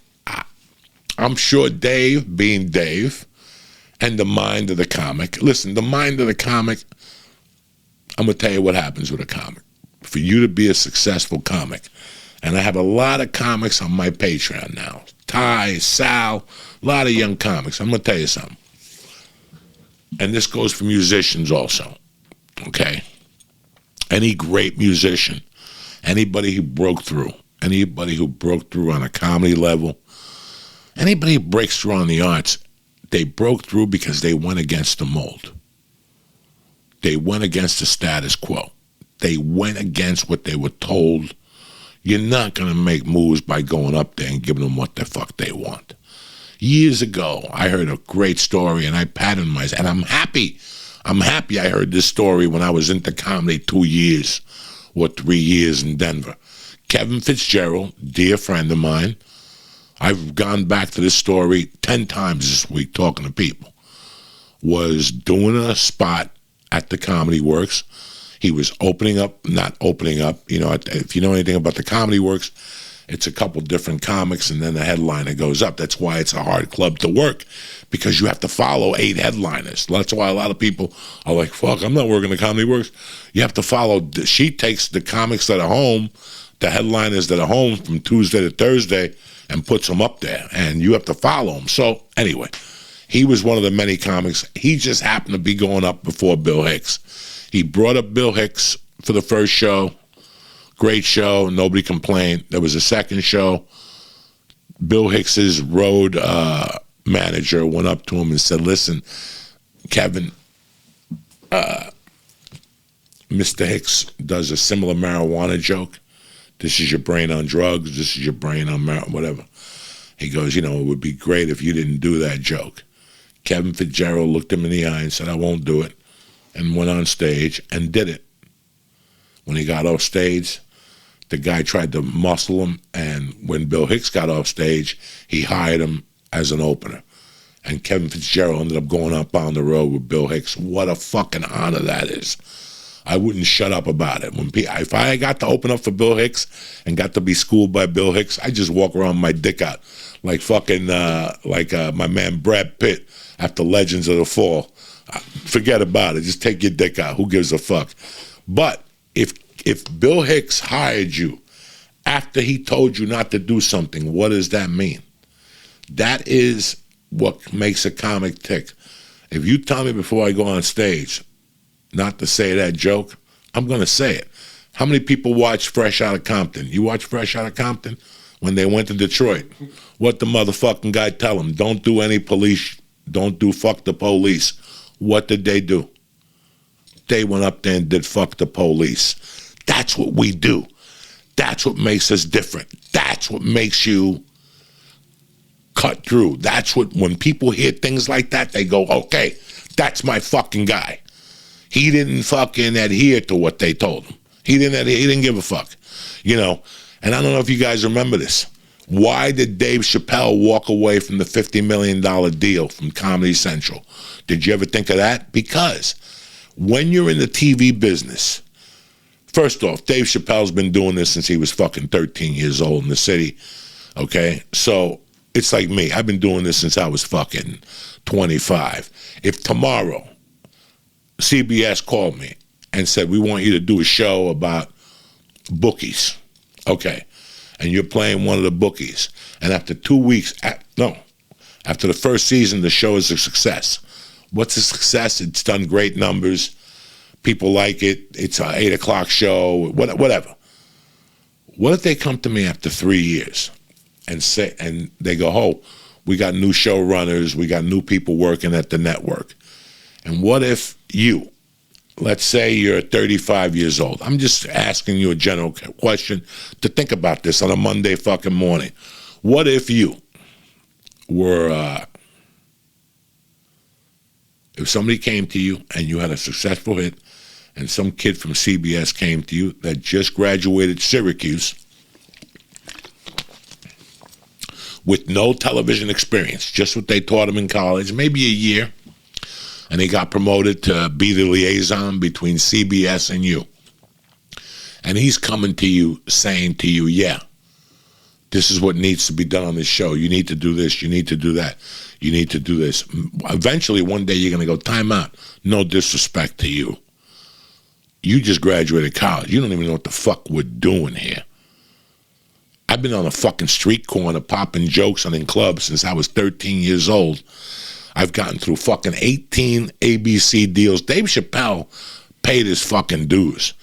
[SPEAKER 1] I'm sure Dave, being Dave, and the mind of the comic. Listen, the mind of the comic, I'm going to tell you what happens with a comic. For you to be a successful comic, and I have a lot of comics on my Patreon now. Ty, Sal, a lot of young comics. I'm going to tell you something. And this goes for musicians also, okay? Any great musician, anybody who broke through on a comedy level, anybody who breaks through on the arts, they broke through because they went against the mold. They went against the status quo. They went against what they were told. You're not going to make moves by going up there and giving them what the fuck they want. Years ago, I heard a great story, and I patted myself, and I'm happy. I'm happy I heard this story when I was into comedy 2 years or 3 years in Denver. Kevin Fitzgerald, dear friend of mine, I've gone back to this story 10 times this week talking to people, was doing a spot at the Comedy Works. He was not opening up. If you know anything about the Comedy Works, it's a couple different comics, and then the headliner goes up. That's why it's a hard club to work, because you have to follow 8 headliners. That's why a lot of people are like, fuck, I'm not working the Comedy Works. You have to follow. She takes the comics that are home, the headliners that are home from Tuesday to Thursday, and puts them up there, and you have to follow them. So anyway, he was one of the many comics. He just happened to be going up before Bill Hicks. He brought up Bill Hicks for the first show. Great show. Nobody complained. There was a second show. Bill Hicks's road manager went up to him and said, listen, Kevin, Mr. Hicks does a similar marijuana joke. This is your brain on drugs. This is your brain on marijuana, whatever. He goes, it would be great if you didn't do that joke. Kevin Fitzgerald looked him in the eye and said, I won't do it, and went on stage and did it. When he got off stage, the guy tried to muscle him, and when Bill Hicks got off stage, he hired him as an opener. And Kevin Fitzgerald ended up going up on the road with Bill Hicks. What a fucking honor that is. I wouldn't shut up about it. If I got to open up for Bill Hicks and got to be schooled by Bill Hicks, I just walk around with my dick out like fucking my man Brad Pitt after Legends of the Fall. Forget about it. Just take your dick out. Who gives a fuck? But if Bill Hicks hired you after he told you not to do something, what does that mean? That is what makes a comic tick. If you tell me before I go on stage not to say that joke, I'm going to say it. How many people watch Fresh Out of Compton? You watch Fresh Out of Compton? When they went to Detroit, what the motherfucking guy tell them? Don't do any police. Don't do fuck the police. What did they do? They went up there and did fuck the police. That's what we do. That's what makes us different. That's what makes you cut through. That's what, when people hear things like that, they go, okay, that's my fucking guy. He didn't fucking adhere to what they told him. He didn't give a fuck. And I don't know if you guys remember this. Why did Dave Chappelle walk away from the $50 million deal from Comedy Central? Did you ever think of that? Because when you're in the TV business, first off, Dave Chappelle's been doing this since he was fucking 13 years old in the city, okay? So it's like me. I've been doing this since I was fucking 25. If tomorrow CBS called me and said, we want you to do a show about bookies, okay, and you're playing one of the bookies, and after 2 weeks, After the first season, the show is a success. What's a success? It's done great numbers. People like it. It's an 8 o'clock show, whatever. What if they come to me after 3 years and they go, oh, we got new showrunners, we got new people working at the network. And what if you, let's say you're 35 years old. I'm just asking you a general question to think about this on a Monday fucking morning. What if you were, if somebody came to you and you had a successful hit and some kid from CBS came to you that just graduated Syracuse with no television experience, just what they taught him in college, maybe a year, and he got promoted to be the liaison between CBS and you. And he's coming to you saying to you, yeah, this is what needs to be done on this show. You need to do this. You need to do that. You need to do this. Eventually, one day, you're going to go, time out. No disrespect to you. You just graduated college. You don't even know what the fuck we're doing here. I've been on a fucking street corner popping jokes and in clubs since I was 13 years old. I've gotten through fucking 18 ABC deals. Dave Chappelle paid his fucking dues.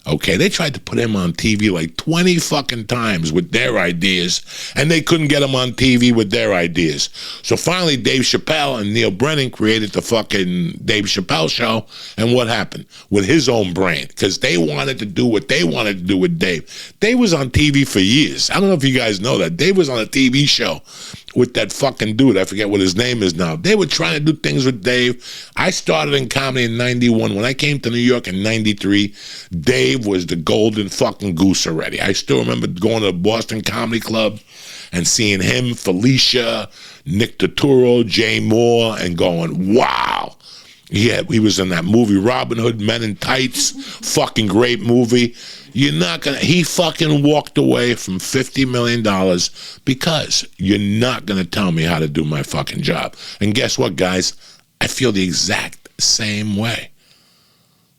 [SPEAKER 1] Okay, they tried to put him on TV like 20 fucking times with their ideas, and they couldn't get him on TV with their ideas. So finally, Dave Chappelle and Neil Brennan created the fucking Dave Chappelle show, and what happened? With his own brand, because they wanted to do what they wanted to do with Dave. Dave was on TV for years. I don't know if you guys know that. Dave was on a TV show with that fucking dude. I forget what his name is now. They were trying to do things with Dave. I started in comedy in 91. When I came to New York in 93, Dave was the golden fucking goose already. I still remember going to the Boston Comedy Club and seeing him, Felicia, Nick Turturro, Jay Moore, and going, wow. He was in that movie, Robin Hood, Men in Tights, fucking great movie. You're not gonna, he fucking walked away from $50 million because you're not gonna tell me how to do my fucking job. And guess what, guys? I feel the exact same way.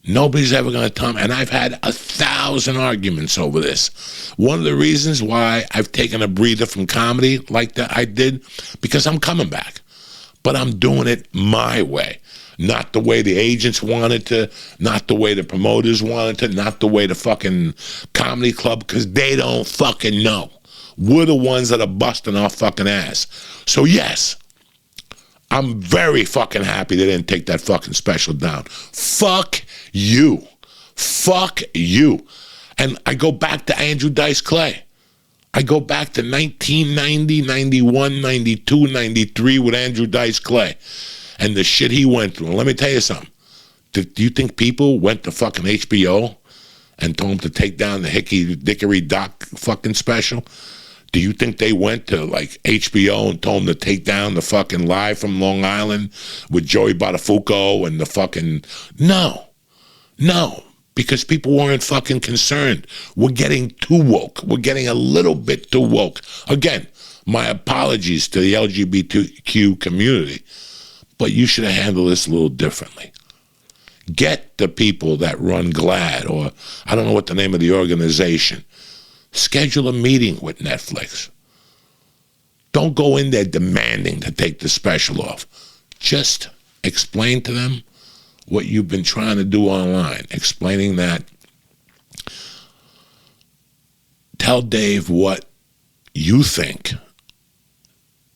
[SPEAKER 1] Nobody's ever gonna tell me, and I've had 1,000 arguments over this. One of the reasons why I've taken a breather from comedy like that I did, because I'm coming back. But I'm doing it my way. Not the way the agents wanted to, not the way the promoters wanted to, not the way the fucking comedy club, because they don't fucking know. We're the ones that are busting our fucking ass. So yes, I'm very fucking happy they didn't take that fucking special down. Fuck you. Fuck you. And I go back to Andrew Dice Clay. I go back to 1990, 91, 92, 93 with Andrew Dice Clay. And the shit he went through. And let me tell you something. Do you think people went to fucking HBO and told him to take down the Hickory Dock fucking special? Do you think they went to like HBO and told him to take down the fucking Live from Long Island with Joey Buttafuoco and the fucking... No. Because people weren't fucking concerned. We're getting too woke. We're getting a little bit too woke. Again, my apologies to the LGBTQ community. But you should have handled this a little differently. Get the people that run GLAAD, or I don't know what the name of the organization. Schedule a meeting with Netflix. Don't go in there demanding to take the special off. Just explain to them what you've been trying to do online. Explaining that. Tell Dave what you think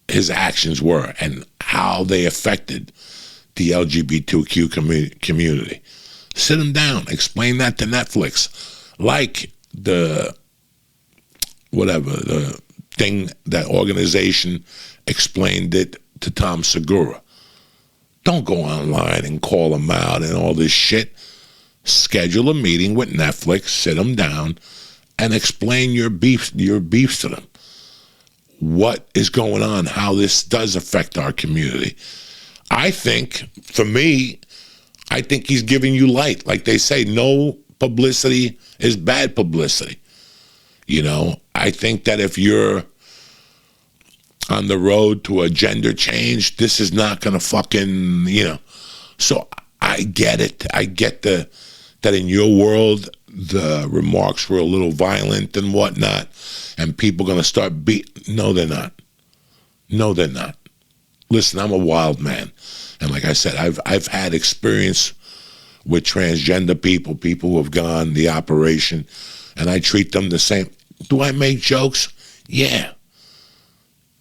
[SPEAKER 1] his actions were and how they affected the LGBTQ community. Sit him down. Explain that to Netflix. Like the thing, that organization explained it to Tom Segura. Don't go online and call him out and all this shit. Schedule a meeting with Netflix, sit them down, and explain your beefs to them. What is going on, how this does affect our community. I think, for me, I think he's giving you light. Like they say, no publicity is bad publicity. You know, I think that if you're on the road to a gender change, this is not going to fucking, So I get it. I get that in your world, the remarks were a little violent and whatnot, and people are going to start No, they're not. No, they're not. Listen, I'm a wild man. And like I said, I've had experience with transgender people who have gone the operation, and I treat them the same. Do I make jokes? Yeah.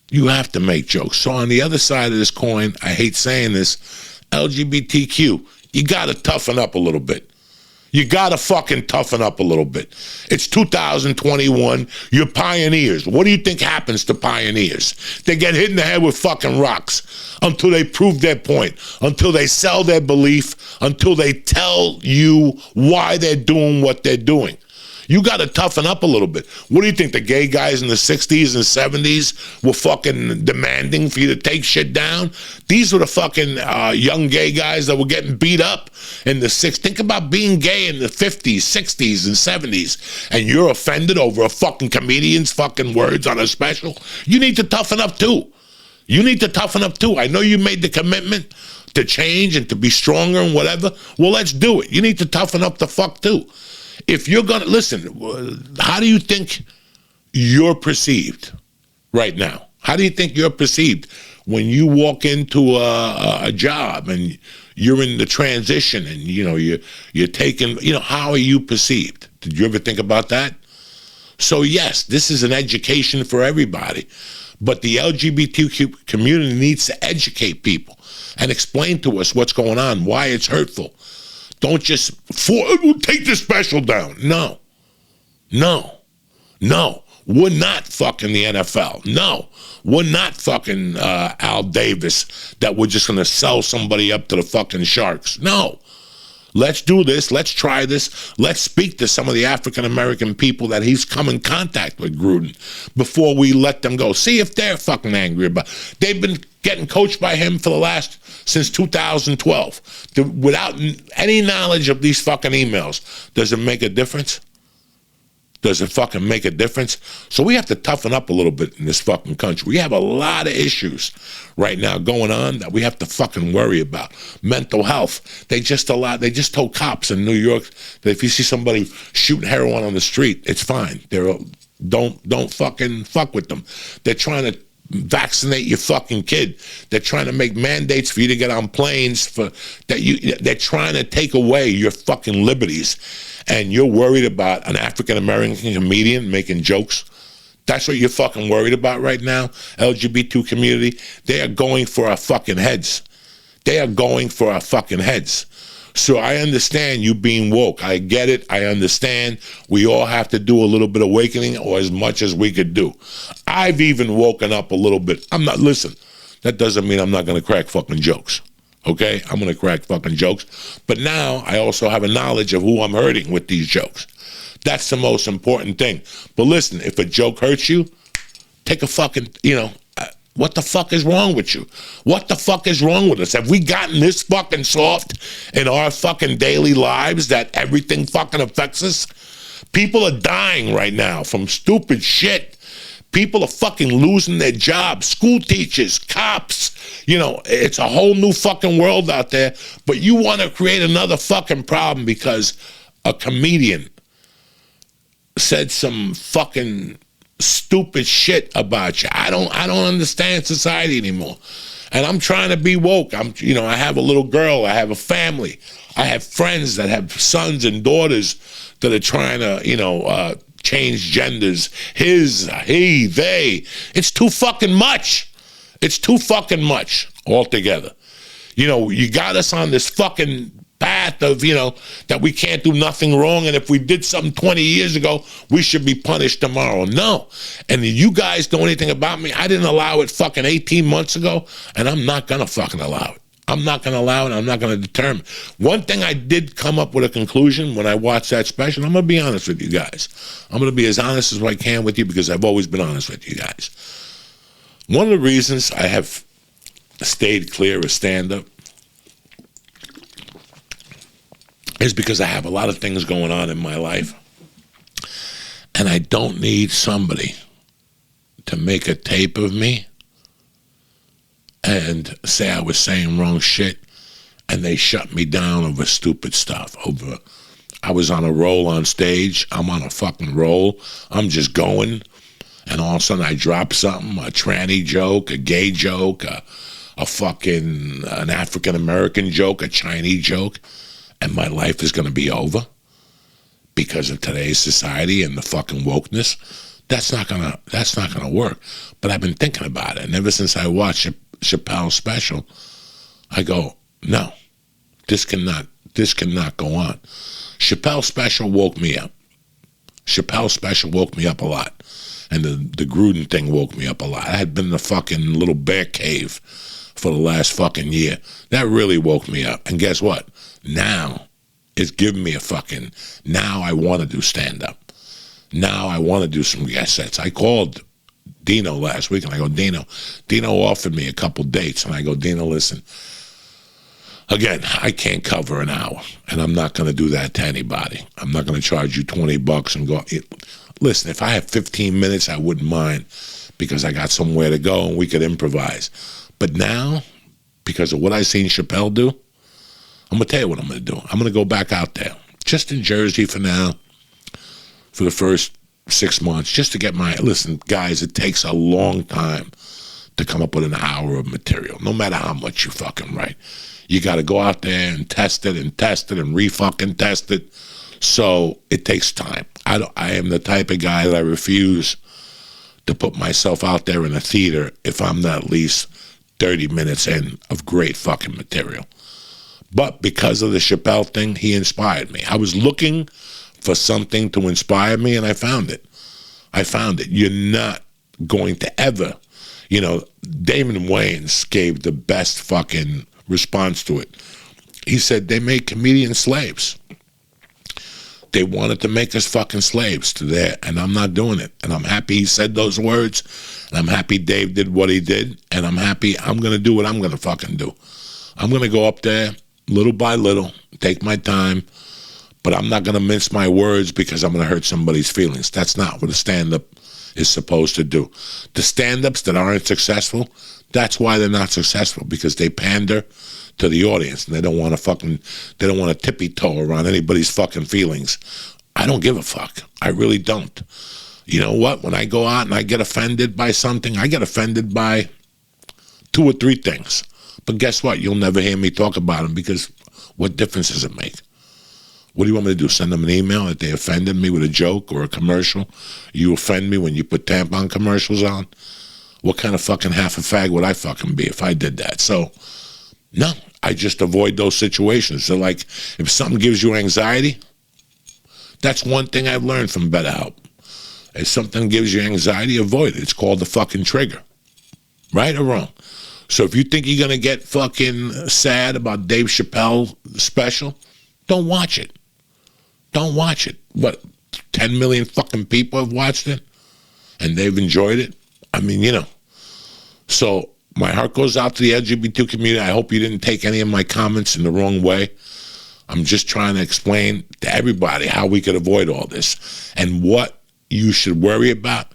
[SPEAKER 1] You have to make jokes. So on the other side of this coin, I hate saying this, LGBTQ, you got to toughen up a little bit. You got to fucking toughen up a little bit. It's 2021. You're pioneers. What do you think happens to pioneers? They get hit in the head with fucking rocks until they prove their point, until they sell their belief, until they tell you why they're doing what they're doing. You got to toughen up a little bit. What do you think the gay guys in the 60s and 70s were fucking demanding for you to take shit down? These were the fucking young gay guys that were getting beat up in the 60s. Think about being gay in the 50s, 60s, and 70s, and you're offended over a fucking comedian's fucking words on a special. You need to toughen up too. You need to toughen up too. I know you made the commitment to change and to be stronger and whatever. Well, let's do it. You need to toughen up the fuck too. If you're going to, listen, how do you think you're perceived right now? How do you think you're perceived when you walk into a job and you're in the transition and, you're taking, how are you perceived? Did you ever think about that? So yes, this is an education for everybody, but the LGBTQ community needs to educate people and explain to us what's going on, why it's hurtful. Don't just take the special down. No. We're not fucking the NFL. No. We're not fucking Al Davis that we're just going to sell somebody up to the fucking Sharks. No. Let's do this. Let's try this. Let's speak to some of the African-American people that he's come in contact with, Gruden, before we let them go. See if they're fucking angry about it. They've been getting coached by him since 2012. Without any knowledge of these fucking emails. Does it make a difference? Does it fucking make a difference? So we have to toughen up a little bit in this fucking country. We have a lot of issues right now going on that we have to fucking worry about. Mental health. They just told cops in New York that if you see somebody shooting heroin on the street, it's fine. Don't fucking fuck with them. They're trying to vaccinate your fucking kid. They're trying to make mandates for you to get on planes they're trying to take away your fucking liberties. And you're worried about an African-American comedian making jokes. That's what you're fucking worried about right now, LGBT community. They are going for our fucking heads. They are going for our fucking heads. So I understand you being woke. I get it. I understand. We all have to do a little bit of awakening, or as much as we could do. I've even woken up a little bit. Listen, that doesn't mean I'm not going to crack fucking jokes. Okay? I'm going to crack fucking jokes. But now I also have a knowledge of who I'm hurting with these jokes. That's the most important thing. But listen, if a joke hurts you, take a fucking, what the fuck is wrong with you? What the fuck is wrong with us? Have we gotten this fucking soft in our fucking daily lives that everything fucking affects us? People are dying right now from stupid shit. People are fucking losing their jobs. School teachers, cops. It's a whole new fucking world out there. But you want to create another fucking problem because a comedian said some fucking stupid shit about you. I don't understand society anymore. And I'm trying to be woke. I have a little girl. I have a family. I have friends that have sons and daughters that are trying to, change genders. His, he, they. It's too fucking much. It's too fucking much altogether. You got us on this fucking path of, that we can't do nothing wrong, and if we did something 20 years ago, we should be punished tomorrow. No. And you guys know anything about me? I didn't allow it fucking 18 months ago, and I'm not gonna fucking allow it. I'm not going to allow it. I'm not going to determine. One thing I did come up with a conclusion when I watched that special. I'm going to be honest with you guys. I'm going to be as honest as I can with you because I've always been honest with you guys. One of the reasons I have stayed clear of stand-up is because I have a lot of things going on in my life. And I don't need somebody to make a tape of me and say I was saying wrong shit, and they shut me down over stupid stuff. I was on a roll on stage. I'm on a fucking roll. I'm just going, and all of a sudden I drop something, a tranny joke, a gay joke, an African American joke, a Chinese joke, and my life is going to be over because of today's society and the fucking wokeness. That's not gonna work. But I've been thinking about it, and ever since I watched Chappelle's special, I go, no, this cannot go on. Chappelle's special woke me up. Chappelle's special woke me up a lot. And the Gruden thing woke me up a lot. I had been in the fucking little bear cave for the last fucking year. That really woke me up. And guess what? Now it's giving me now I want to do stand-up. Now I want to do some guest sets. I called Dino last week, and I go, Dino offered me a couple dates, and I go, Dino, listen, again, I can't cover an hour, and I'm not going to do that to anybody. I'm not going to charge you $20 and go. Listen, if I have 15 minutes, I wouldn't mind because I got somewhere to go and we could improvise. But now, because of what I seen Chappelle do, I'm going to tell you what I'm going to do. I'm going to go back out there, just in Jersey for now, for the first 6 months, just to get listen, guys, it takes a long time to come up with an hour of material, no matter how much you fucking write. You got to go out there and test it and re-fucking test it. So it takes time. I am the type of guy that I refuse to put myself out there in a theater if I'm not at least 30 minutes in of great fucking material. But because of the Chappelle thing, he inspired me. I was looking for something to inspire me, and I found it. You're not going to ever, Damon Wayans gave the best fucking response to it. He said they made comedians slaves. They wanted to make us fucking slaves to that, and I'm not doing it. And I'm happy he said those words, and I'm happy Dave did what he did, and I'm happy I'm going to do what I'm going to fucking do. I'm going to go up there little by little, take my time, but I'm not going to mince my words because I'm going to hurt somebody's feelings. That's not what a stand-up is supposed to do. The stand-ups that aren't successful, that's why they're not successful, because they pander to the audience and they don't want to tippy toe around anybody's fucking feelings. I don't give a fuck. I really don't. You know what? When I go out and I get offended by something, I get offended by 2 or 3 things. But guess what? You'll never hear me talk about them because what difference does it make? What do you want me to do? Send them an email that they offended me with a joke or a commercial? You offend me when you put tampon commercials on? What kind of fucking half a fag would I fucking be if I did that? So, no, I just avoid those situations. So, like, if something gives you anxiety, that's one thing I've learned from BetterHelp. If something gives you anxiety, avoid it. It's called the fucking trigger. Right or wrong? So if you think you're going to get fucking sad about Dave Chappelle special, don't watch it. Don't watch it. What, 10 million fucking people have watched it? And they've enjoyed it? I mean, So my heart goes out to the LGBT community. I hope you didn't take any of my comments in the wrong way. I'm just trying to explain to everybody how we could avoid all this and what you should worry about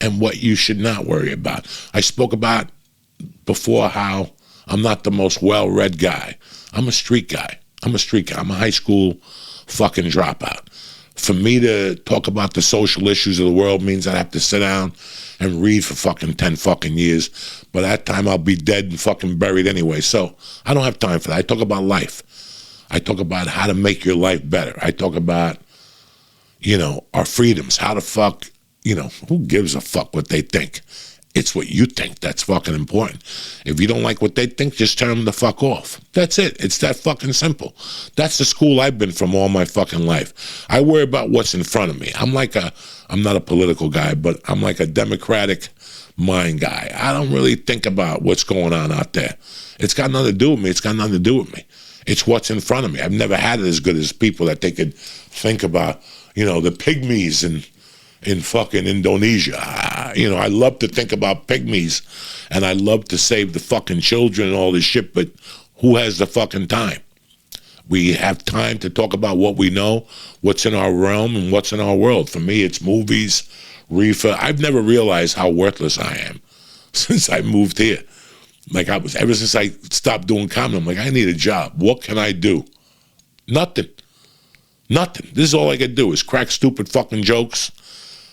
[SPEAKER 1] and what you should not worry about. I spoke about before how I'm not the most well-read guy. I'm a street guy. I'm a high school fucking dropout. For me to talk about the social issues of the world means I have to sit down and read for fucking 10 fucking years. By that time, I'll be dead and fucking buried anyway. So I don't have time for that. I talk about life. I talk about how to make your life better. I talk about, our freedoms. How to fuck, who gives a fuck what they think? It's what you think that's fucking important. If you don't like what they think, just turn them the fuck off. That's it. It's that fucking simple. That's the school I've been from all my fucking life. I worry about what's in front of me. I'm not a political guy, but I'm like a democratic mind guy. I don't really think about what's going on out there. It's got nothing to do with me. It's got nothing to do with me. It's what's in front of me. I've never had it as good as people that they could think about, the pygmies in fucking Indonesia. I love to think about pygmies, and I love to save the fucking children and all this shit, but who has the fucking time? We have time to talk about what we know, what's in our realm, and what's in our world. For me, it's movies, reefer. I've never realized how worthless I am since I moved here. Ever since I stopped doing comedy, I'm like, I need a job. What can I do? Nothing. This is all I can do is crack stupid fucking jokes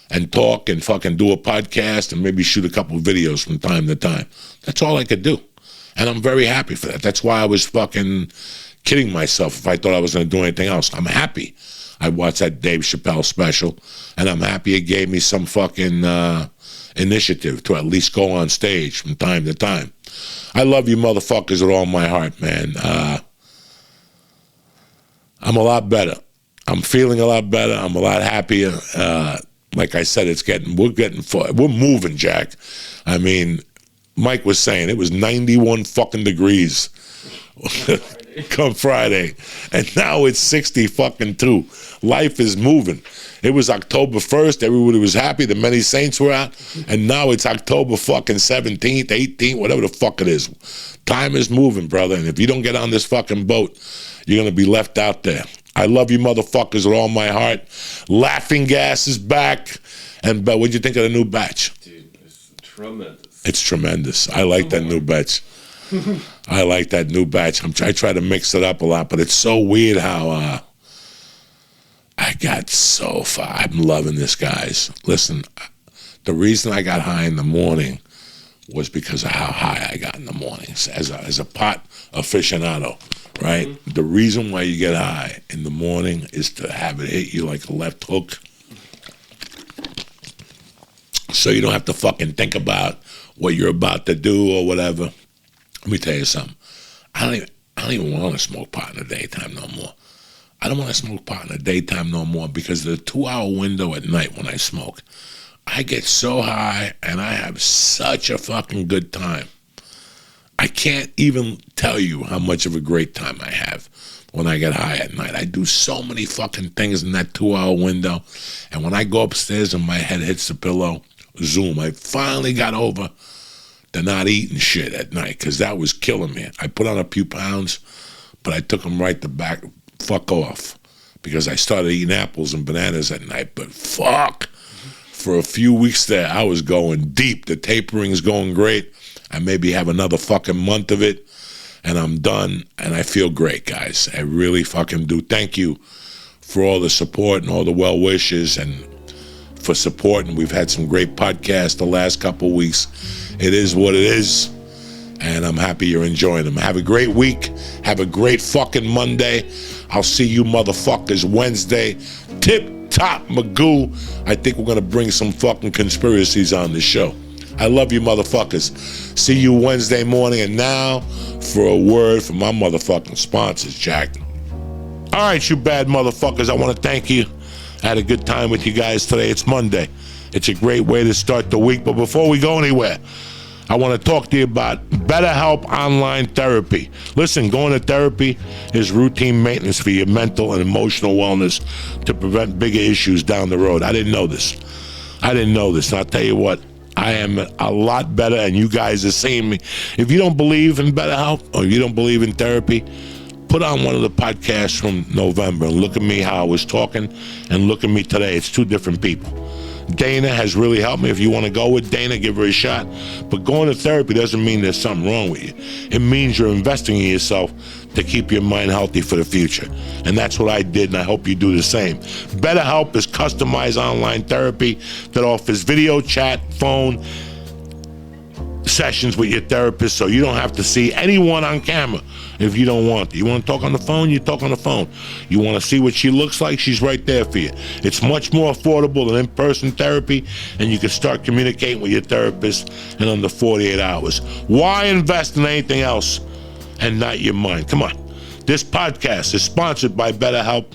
[SPEAKER 1] and talk and fucking do a podcast and maybe shoot a couple videos from time to time. That's all I could do. And I'm very happy for that. That's why I was fucking kidding myself if I thought I was going to do anything else. I'm happy I watched that Dave Chappelle special, and I'm happy it gave me some fucking initiative to at least go on stage from time to time. I love you motherfuckers with all my heart, man. I'm a lot better. I'm feeling a lot better. I'm a lot happier. Like I said, we're moving, Jack. I mean, Mike was saying it was 91 fucking degrees come Friday, and now it's 60 fucking 2. Life is moving. It was October 1st. Everybody was happy. The many saints were out, and now it's October fucking 17th, 18th, whatever the fuck it is. Time is moving, brother, and if you don't get on this fucking boat, you're gonna be left out there. I love you motherfuckers with all my heart. Laughing Gas is back. And what'd you think of the new batch?
[SPEAKER 4] Dude, it's tremendous.
[SPEAKER 1] It's tremendous. I like that new batch. I like that new batch. I try to mix it up a lot, but it's so weird how I got so far. I'm loving this, guys. Listen, the reason I got high in the morning was because of how high I got in the mornings as a pot aficionado, right? Mm-hmm. The reason why you get high in the morning is to have it hit you like a left hook, so you don't have to fucking think about what you're about to do or whatever. Let me tell you something. I don't even want to smoke pot in the daytime no more. I don't want to smoke pot in the daytime no more because of the 2-hour window at night when I smoke. I get so high and I have such a fucking good time. I can't even tell you how much of a great time I have when I get high at night. I do so many fucking things in that 2-hour window. And when I go upstairs and my head hits the pillow, zoom, I finally got over the not eating shit at night because that was killing me. I put on a few pounds, but I took them right the back, fuck off, because I started eating apples and bananas at night. But fuck, for a few weeks there, I was going deep. The tapering's going great. I maybe have another fucking month of it, and I'm done, and I feel great, guys. I really fucking do. Thank you for all the support and all the well wishes and for supporting. We've had some great podcasts the last couple weeks. It is what it is, and I'm happy you're enjoying them. Have a great week. Have a great fucking Monday. I'll see you motherfuckers Wednesday. Tip top Magoo. I think we're going to bring some fucking conspiracies on the show. I love you motherfuckers. See you Wednesday morning. And now for a word from my motherfucking sponsors, Jack. All right, you bad motherfuckers. I want to thank you. I had a good time with you guys today. It's Monday. It's a great way to start the week. But before we go anywhere, I want to talk to you about BetterHelp Online Therapy. Listen, going to therapy is routine maintenance for your mental and emotional wellness to prevent bigger issues down the road. I didn't know this. And I'll tell you what, I am a lot better, and you guys are seeing me. If you don't believe in BetterHelp or you don't believe in therapy, put on one of the podcasts from November and look at me how I was talking and look at me today. It's two different people. Dana has really helped me. If you want to go with Dana, give her a shot. But going to therapy doesn't mean there's something wrong with you. It means you're investing in yourself to keep your mind healthy for the future. And that's what I did, and I hope you do the same. BetterHelp is customized online therapy that offers video chat, phone sessions with your therapist, so you don't have to see anyone on camera if you don't want to. You want to talk on the phone, you talk on the phone. You want to see what she looks like, she's right there for you. It's much more affordable than in-person therapy, and you can start communicating with your therapist in under 48 hours. Why invest in anything else and not your mind? Come on. This podcast is sponsored by BetterHelp,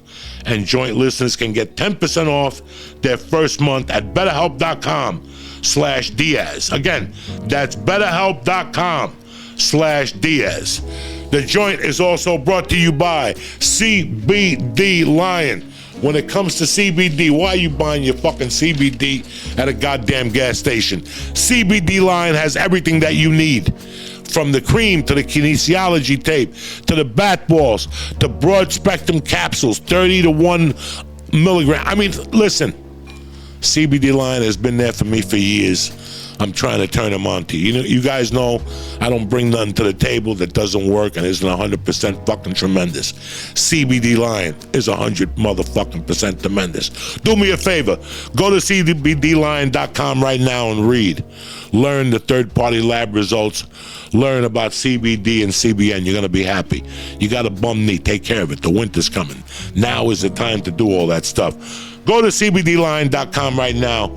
[SPEAKER 1] and joint listeners can get 10% off their first month at BetterHelp.com/Diaz. Again, that's BetterHelp.com/Diaz. The joint is also brought to you by CBD Lion. When it comes to CBD, why are you buying your fucking CBD at a goddamn gas station? CBD Lion has everything that you need. From the cream to the kinesiology tape to the bat balls to broad spectrum capsules, 30 to 1 milligram. I mean, listen, CBD Lion has been there for me for years. I'm trying to turn them on to you. You know, you guys know I don't bring nothing to the table that doesn't work and isn't 100% fucking tremendous. CBD Lion is 100 motherfucking percent tremendous. Do me a favor. Go to CBDLion.com right now and read. learn the third-party lab results, learn about CBD and CBN. You're going to be happy. You got a bum knee. Take care of it. The winter's coming. Now is the time to do all that stuff. Go to CBDlion.com right now.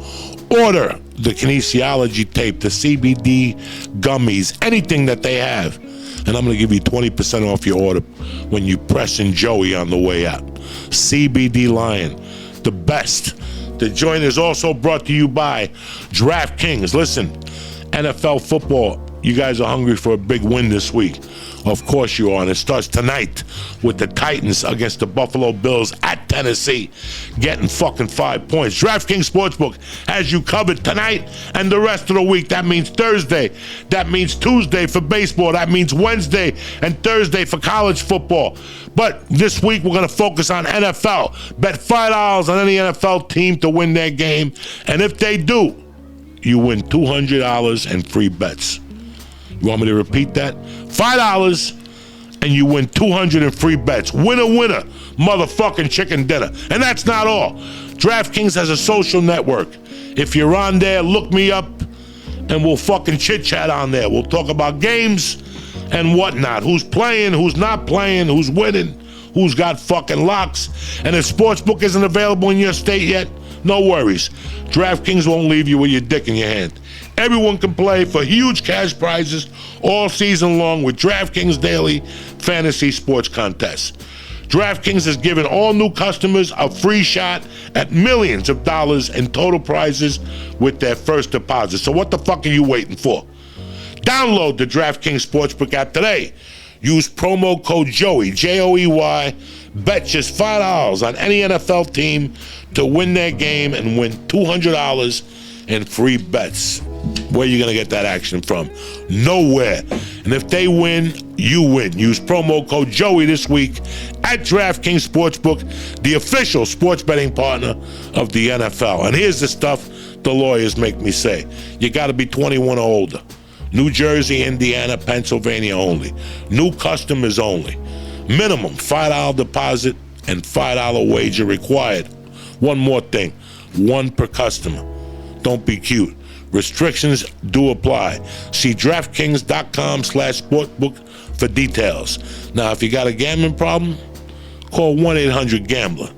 [SPEAKER 1] Order the kinesiology tape, the CBD gummies, anything that they have. And I'm going to give you 20% off your order when you press in Joey on the way out. CBD Lion, the best. The joint is also brought to you by DraftKings. Listen, NFL football, you guys are hungry for a big win this week. Of course you are, and it starts tonight with the Titans against the Buffalo Bills at Tennessee, getting fucking 5 points. DraftKings Sportsbook has you covered tonight and the rest of the week. That means Thursday. That means Tuesday for baseball. That means Wednesday and Thursday for college football. But this week we're going to focus on NFL. Bet $5 on any NFL team to win their game, and if they do, you win $200 in free bets. You want me to repeat that? $5 and you win $200 in free bets. Winner, winner, motherfucking chicken dinner. And that's not all. DraftKings has a social network. If you're on there, look me up and we'll fucking chit-chat on there. We'll talk about games and whatnot. Who's playing, who's not playing, who's winning, who's got fucking locks. And if Sportsbook isn't available in your state yet, no worries. DraftKings won't leave you with your dick in your hand. Everyone can play for huge cash prizes all season long with DraftKings Daily Fantasy Sports Contests. DraftKings has given all new customers a free shot at millions of dollars in total prizes with their first deposit. So what the fuck are you waiting for? Download the DraftKings Sportsbook app today. Use promo code JOEY, J-O-E-Y. Bet just $5 on any NFL team to win their game and win $200 in free bets. Where are you going to get that action from? Nowhere. And if they win, you win. Use promo code JOEY this week at DraftKings Sportsbook, the official sports betting partner of the NFL. And here's the stuff the lawyers make me say. You got to be 21 or older. New Jersey, Indiana, Pennsylvania only. New customers only. Minimum $5 deposit and $5 wager required. One more thing, one per customer. Don't be cute. Restrictions do apply. See DraftKings.com/sportsbook for details. Now, if you got a gambling problem, call 1-800-GAMBLER.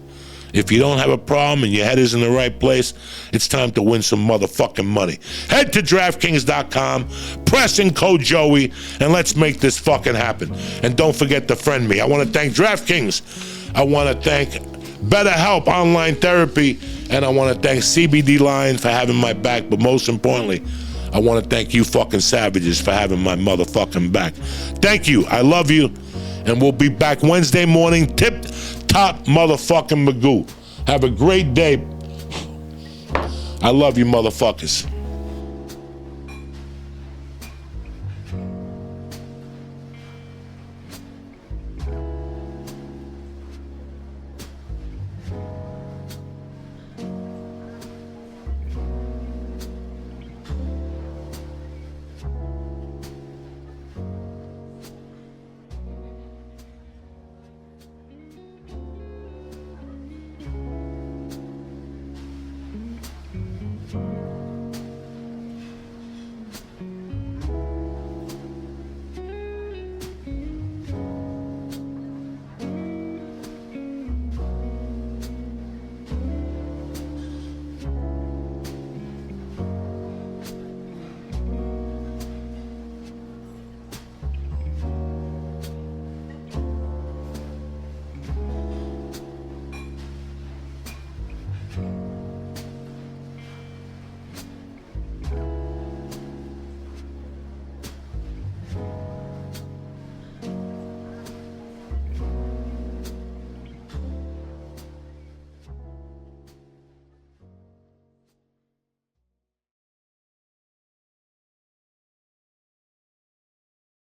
[SPEAKER 1] If you don't have a problem and your head is in the right place, it's time to win some motherfucking money. Head to DraftKings.com, press in code Joey, and let's make this fucking happen. And don't forget to friend me. I want to thank DraftKings. I want to thank BetterHelp Online Therapy. And I want to thank CBD Lion for having my back. But most importantly, I want to thank you fucking savages for having my motherfucking back. Thank you. I love you. And we'll be back Wednesday morning. Tip-top motherfucking Magoo. Have a great day. I love you motherfuckers.